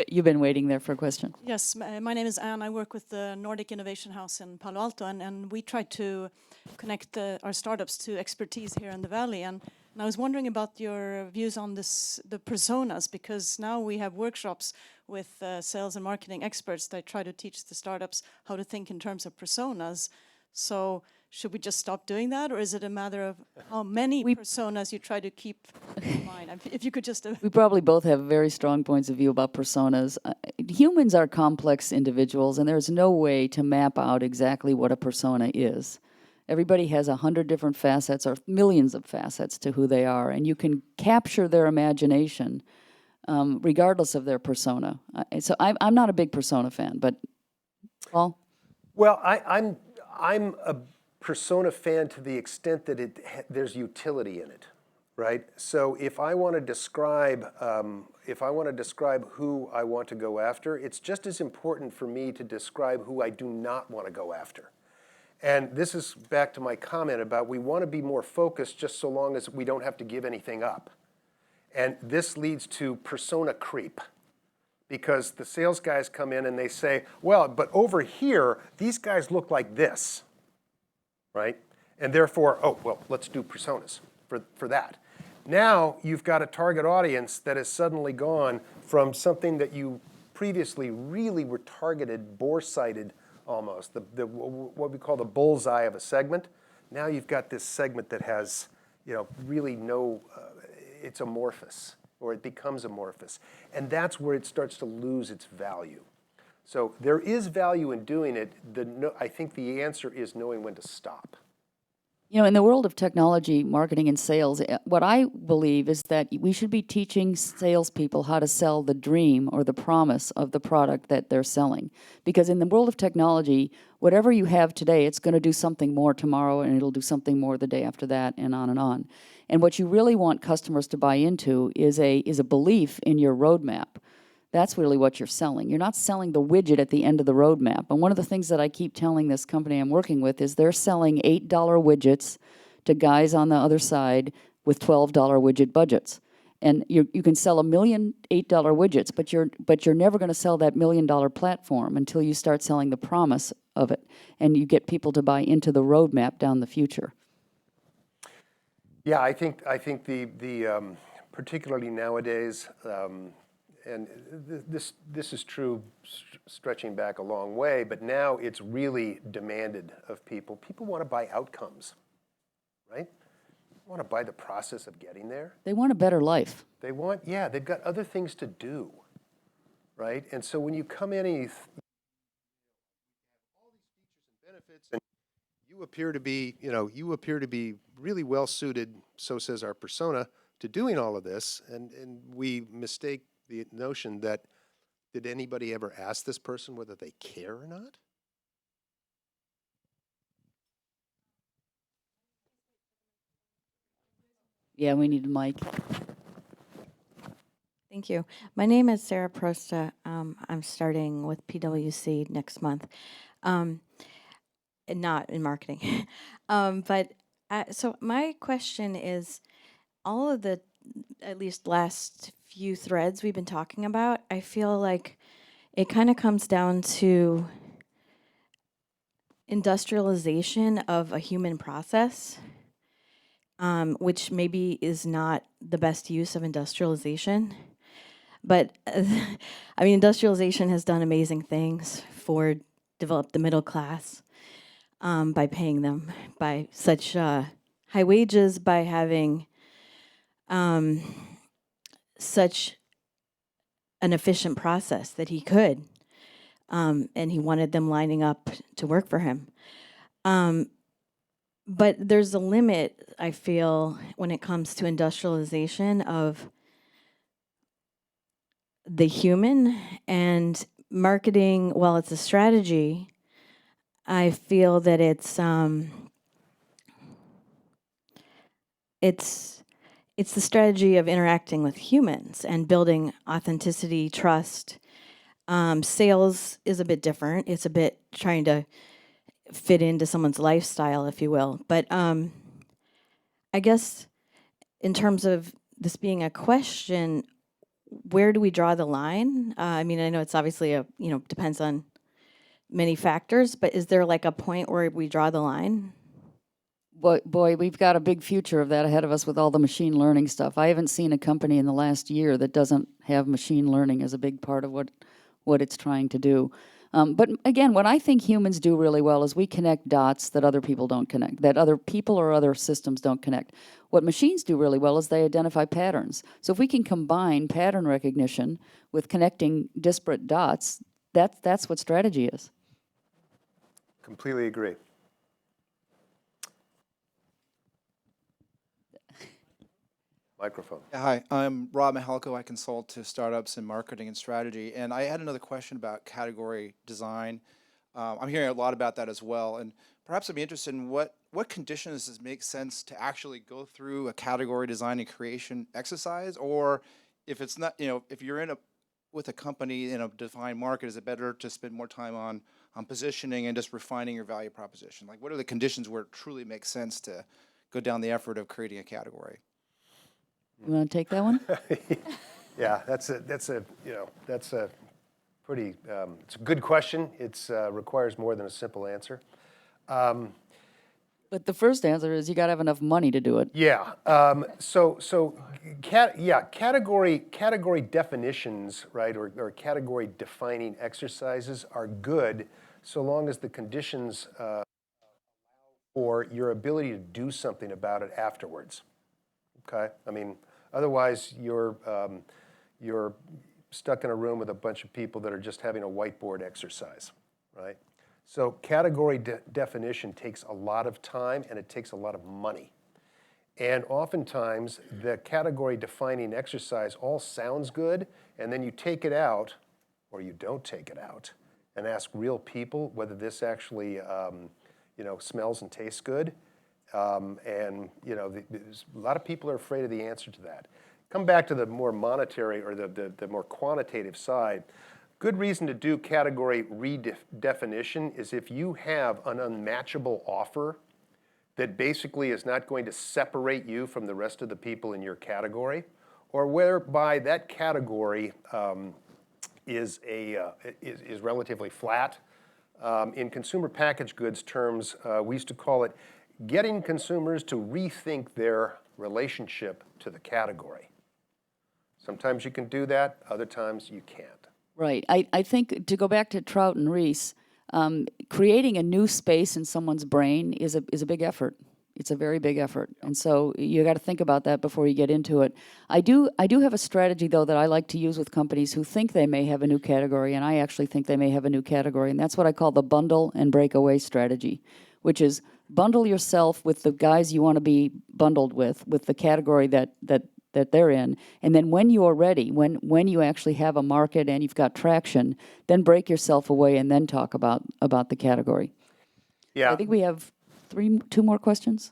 You've been waiting there for a question. Yes, my name is Anne. I work with the Nordic Innovation House in Palo Alto, and we try to connect our startups to expertise here in the Valley. And I was wondering about your views on this, the personas, because now we have workshops with sales and marketing experts that try to teach the startups how to think in terms of personas. So should we just stop doing that, or is it a matter of how many personas you try to keep in mind? If you could just... We probably both have very strong points of view about personas. Humans are complex individuals, and there's no way to map out exactly what a persona is. Everybody has 100 different facets or millions of facets to who they are, and you can capture their imagination regardless of their persona. So I'm not a big persona fan, but Paul? Well, I'm a persona fan to the extent that there's utility in it, right? So if I want to describe who I want to go after, it's just as important for me to describe who I do not want to go after. And this is back to my comment about we want to be more focused just so long as we don't have to give anything up. And this leads to persona creep, because the sales guys come in and they say, well, but over here, these guys look like this, right? And therefore, oh, well, let's do personas for that. Now you've got a target audience that has suddenly gone from something that you previously really were targeted, bore-sighted almost, what we call the bullseye of a segment. Now you've got this segment that has, really no, it's amorphous, or it becomes amorphous. And that's where it starts to lose its value. So there is value in doing it. I think the answer is knowing when to stop. In the world of technology, marketing, and sales, what I believe is that we should be teaching salespeople how to sell the dream or the promise of the product that they're selling. Because in the world of technology, whatever you have today, it's going to do something more tomorrow, and it'll do something more the day after that, and on and on. And what you really want customers to buy into is a belief in your roadmap. That's really what you're selling. You're not selling the widget at the end of the roadmap. And one of the things that I keep telling this company I'm working with is they're selling $8 widgets to guys on the other side with $12 widget budgets. And you can sell $1 million $8 widgets, but you're never going to sell that $1 million platform until you start selling the promise of it, and you get people to buy into the roadmap down the future. Yeah, I think the particularly nowadays. And this is true stretching back a long way, but now it's really demanded of people. People want to buy outcomes, right? They want to buy the process of getting there. They want a better life. They've got other things to do, right? And so when you come in and you have all these features and benefits, and you appear to be really well suited, so says our persona, to doing all of this, and we mistake the notion that, did anybody ever ask this person whether they care or not? Yeah, we need a mic. Thank you. My name is Sarah Prosta. I'm starting with PwC next month, and not in marketing. So my question is, all of the, at least last few threads we've been talking about, I feel like it kind of comes down to industrialization of a human process, which maybe is not the best use of industrialization. But I mean, industrialization has done amazing things for develop the middle class by paying them by such high wages, by having such an efficient process that he could, and he wanted them lining up to work for him. But there's a limit, I feel, when it comes to industrialization of the human, and marketing, while it's a strategy, I feel that it's the strategy of interacting with humans and building authenticity, trust. Sales is a bit different. It's a bit trying to fit into someone's lifestyle, if you will. But I guess in terms of this being a question, where do we draw the line? I mean, I know it's obviously depends on many factors, but is there like a point where we draw the line? Boy, we've got a big future of that ahead of us with all the machine learning stuff. I haven't seen a company in the last year that doesn't have machine learning as a big part of what it's trying to do. But again, what I think humans do really well is we connect dots that other people don't connect, that other people or other systems don't connect. What machines do really well is they identify patterns. So if we can combine pattern recognition with connecting disparate dots, that's what strategy is. Completely agree. Microphone. Hi, I'm Rob Mahalko. I consult to startups in marketing and strategy. And I had another question about category design. I'm hearing a lot about that as well. And perhaps I'd be interested in what conditions does it make sense to actually go through a category design and creation exercise? Or if it's not, if you're with a company in a defined market, is it better to spend more time on positioning and just refining your value proposition? Like, what are the conditions where it truly makes sense to go down the effort of creating a category? You want to take that one? Yeah, that's a pretty, it's a good question. It's requires more than a simple answer. But the first answer is you got to have enough money to do it. Yeah. Category definitions, right, or category defining exercises are good so long as the conditions for your ability to do something about it afterwards. Okay. I mean, otherwise you're stuck in a room with a bunch of people that are just having a whiteboard exercise, right? So category definition takes a lot of time and it takes a lot of money. And oftentimes the category defining exercise all sounds good, and then you take it out, or you don't take it out, and ask real people whether this actually smells and tastes good. A lot of people are afraid of the answer to that. Come back to the more monetary or the more quantitative side. Good reason to do category redefinition is if you have an unmatchable offer that basically is not going to separate you from the rest of the people in your category, or whereby that category is relatively flat. In consumer packaged goods terms, we used to call it getting consumers to rethink their relationship to the category. Sometimes you can do that, other times you can't. Right. I think, to go back to Trout and Reese, creating a new space in someone's brain is a big effort. It's a very big effort. And so you got to think about that before you get into it. I do have a strategy, though, that I like to use with companies who think they may have a new category, and I actually think they may have a new category, and that's what I call the bundle and breakaway strategy, which is bundle yourself with the guys you want to be bundled with the category that they're in, and then when you're ready, when you actually have a market and you've got traction, then break yourself away and then talk about the category. Yeah. I think we have two more questions.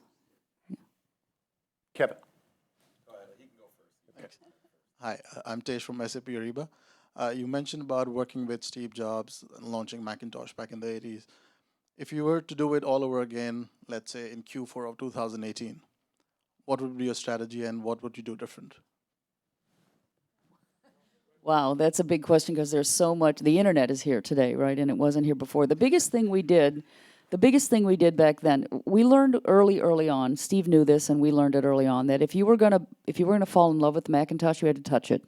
Kevin. Go ahead. He can go first. Hi, I'm Tej from SAP Ariba. You mentioned about working with Steve Jobs and launching Macintosh back in the 80s. If you were to do it all over again, let's say in Q4 of 2018, what would be your strategy and what would you do different? Wow, that's a big question because there's so much. The internet is here today, right? And it wasn't here before. The biggest thing we did back then, we learned early on. Steve knew this, and we learned it early on, that if you were gonna fall in love with the Macintosh, you had to touch it.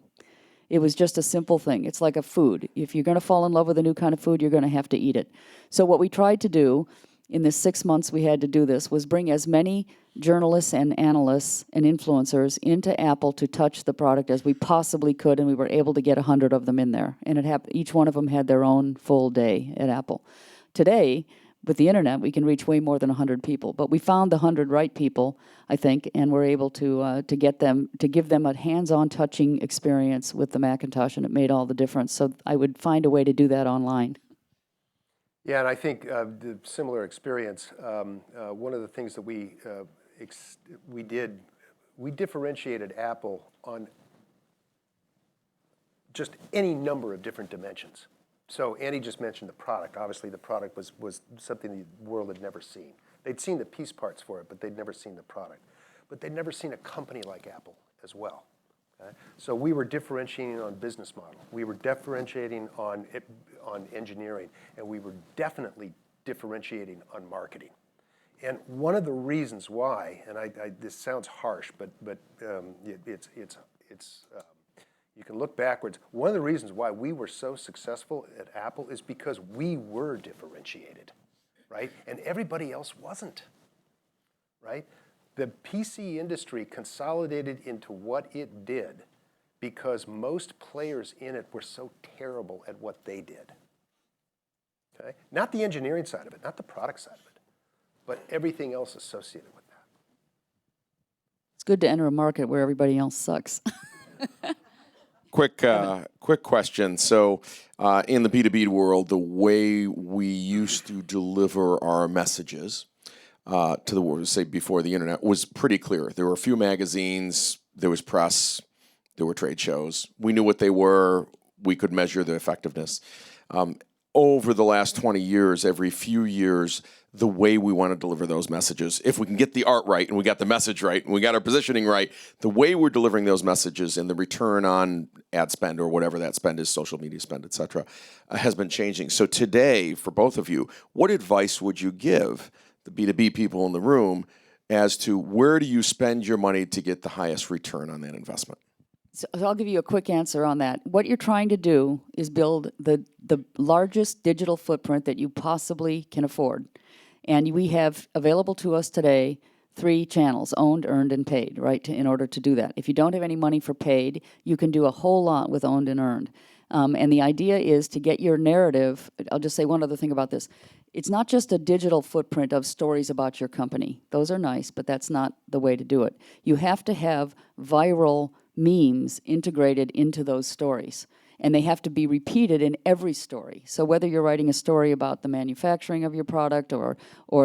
It was just a simple thing. It's like a food. If you're going to fall in love with a new kind of food, you're going to have to eat it. So what we tried to do in the 6 months we had to do this was bring as many journalists and analysts and influencers into Apple to touch the product as we possibly could, and we were able to get 100 of them in there. And each one of them had their own full day at Apple. Today, with the internet, we can reach way more than 100 people. But we found the 100 right people, I think, and we're able to give them a hands-on touching experience with the Macintosh, and it made all the difference. So I would find a way to do that online. Yeah, and I think the similar experience, one of the things that we did, we differentiated Apple on just any number of different dimensions. So Andy just mentioned the product. Obviously, the product was something the world had never seen. They'd seen the piece parts for it, but they'd never seen the product. But they'd never seen a company like Apple as well. Okay? So we were differentiating on business model. We were differentiating on engineering, and we were definitely differentiating on marketing. And one of the reasons why, and this sounds harsh, but you can look backwards. One of the reasons why we were so successful at Apple is because we were differentiated, right? And everybody else wasn't, right? The PC industry consolidated into what it did because most players in it were so terrible at what they did. Okay? Not the engineering side of it, not the product side of it, but everything else associated with that. It's good to enter a market where everybody else sucks. Quick question. So in the B2B world, the way we used to deliver our messages to the world, say before the internet, was pretty clear. There were a few magazines, there was press, there were trade shows. We knew what they were. We could measure the effectiveness. Over the last 20 years, every few years, the way we want to deliver those messages, if we can get the art right and we got the message right and we got our positioning right, the way we're delivering those messages and the return on ad spend or whatever that spend is, social media spend, et cetera, has been changing. So today, for both of you, what advice would you give the B2B people in the room as to where do you spend your money to get the highest return on that investment? So I'll give you a quick answer on that. What you're trying to do is build the largest digital footprint that you possibly can afford. And we have available to us today 3 channels, owned, earned, and paid, right, in order to do that. If you don't have any money for paid, you can do a whole lot with owned and earned. And the idea is to get your narrative. I'll just say one other thing about this. It's not just a digital footprint of stories about your company. Those are nice, but that's not the way to do it. You have to have viral memes integrated into those stories. And they have to be repeated in every story. So whether you're writing a story about the manufacturing of your product or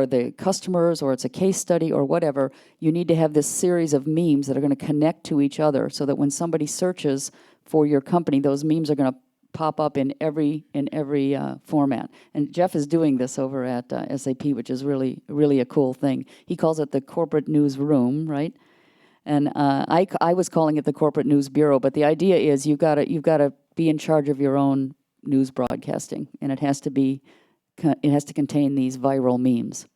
the customers or it's a case study or whatever, you need to have this series of memes that are going to connect to each other so that when somebody searches for your company, those memes are going to pop up in every format. And Jeff is doing this over at SAP, which is really, really a cool thing. He calls it the corporate newsroom, right? And I was calling it the corporate news bureau, but the idea is you've got to be in charge of your own news broadcasting, and it has to contain these viral memes.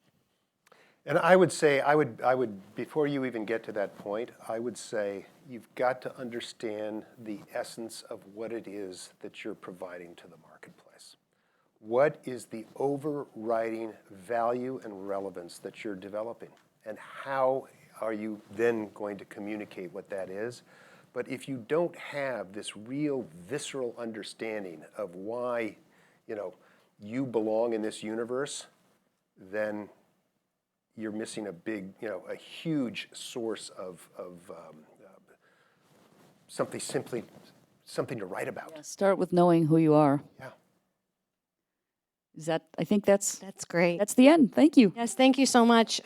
And I would say, I would before you even get to that point, I would say you've got to understand the essence of what it is that you're providing to the marketplace. What is the overriding value and relevance that you're developing, and how are you then going to communicate what that is? But if you don't have this real visceral understanding of why, you belong in this universe, then you're missing a huge source of something to write about. Yeah, start with knowing who you are. Yeah. I think that's great. That's the end. Thank you. Yes, thank you so much.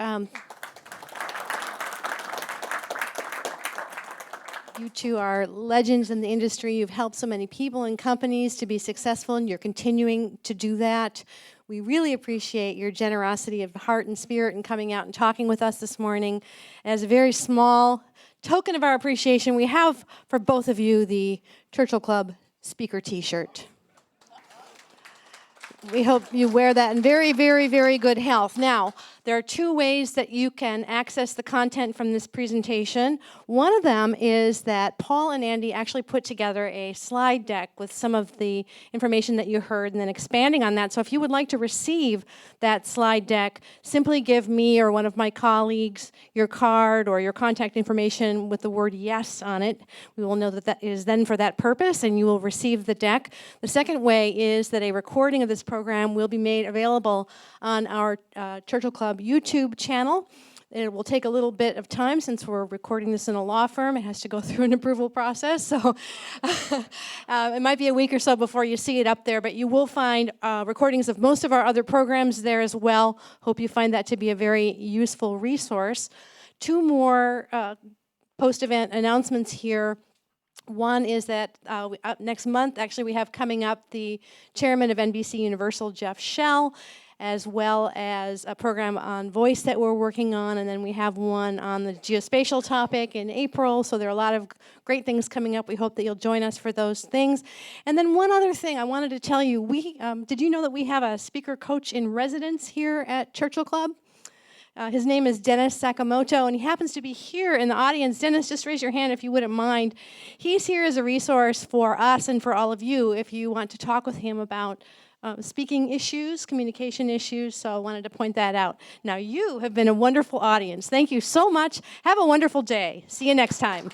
You two are legends in the industry. You've helped so many people and companies to be successful, and you're continuing to do that. We really appreciate your generosity of heart and spirit in coming out and talking with us this morning. As a very small token of our appreciation, we have for both of you the Churchill Club speaker T-shirt. We hope you wear that in very, very, very good health. Now, there are 2 ways that you can access the content from this presentation. One of them is that Paul and Andy actually put together a slide deck with some of the information that you heard and then expanding on that. So if you would like to receive that slide deck, simply give me or one of my colleagues your card or your contact information with the word yes on it. We will know that that is then for that purpose, and you will receive the deck. The second way is that a recording of this program will be made available on our Churchill Club YouTube channel. It will take a little bit of time since we're recording this in a law firm. It has to go through an approval process, so it might be a week or so before you see it up there, but you will find recordings of most of our other programs there as well. Hope you find that to be a very useful resource. 2 more post-event announcements here. One is that next month, actually, we have coming up the chairman of NBC Universal, Jeff Shell, as well as a program on voice that we're working on, and then we have one on the geospatial topic in April, so there are a lot of great things coming up. We hope that you'll join us for those things. And then one other thing I wanted to tell you, did you know that we have a speaker coach in residence here at Churchill Club? His name is Dennis Sakamoto, and he happens to be here in the audience. Dennis, just raise your hand if you wouldn't mind. He's here as a resource for us and for all of you if you want to talk with him about speaking issues, communication issues, so I wanted to point that out. Now, you have been a wonderful audience. Thank you so much. Have a wonderful day. See you next time.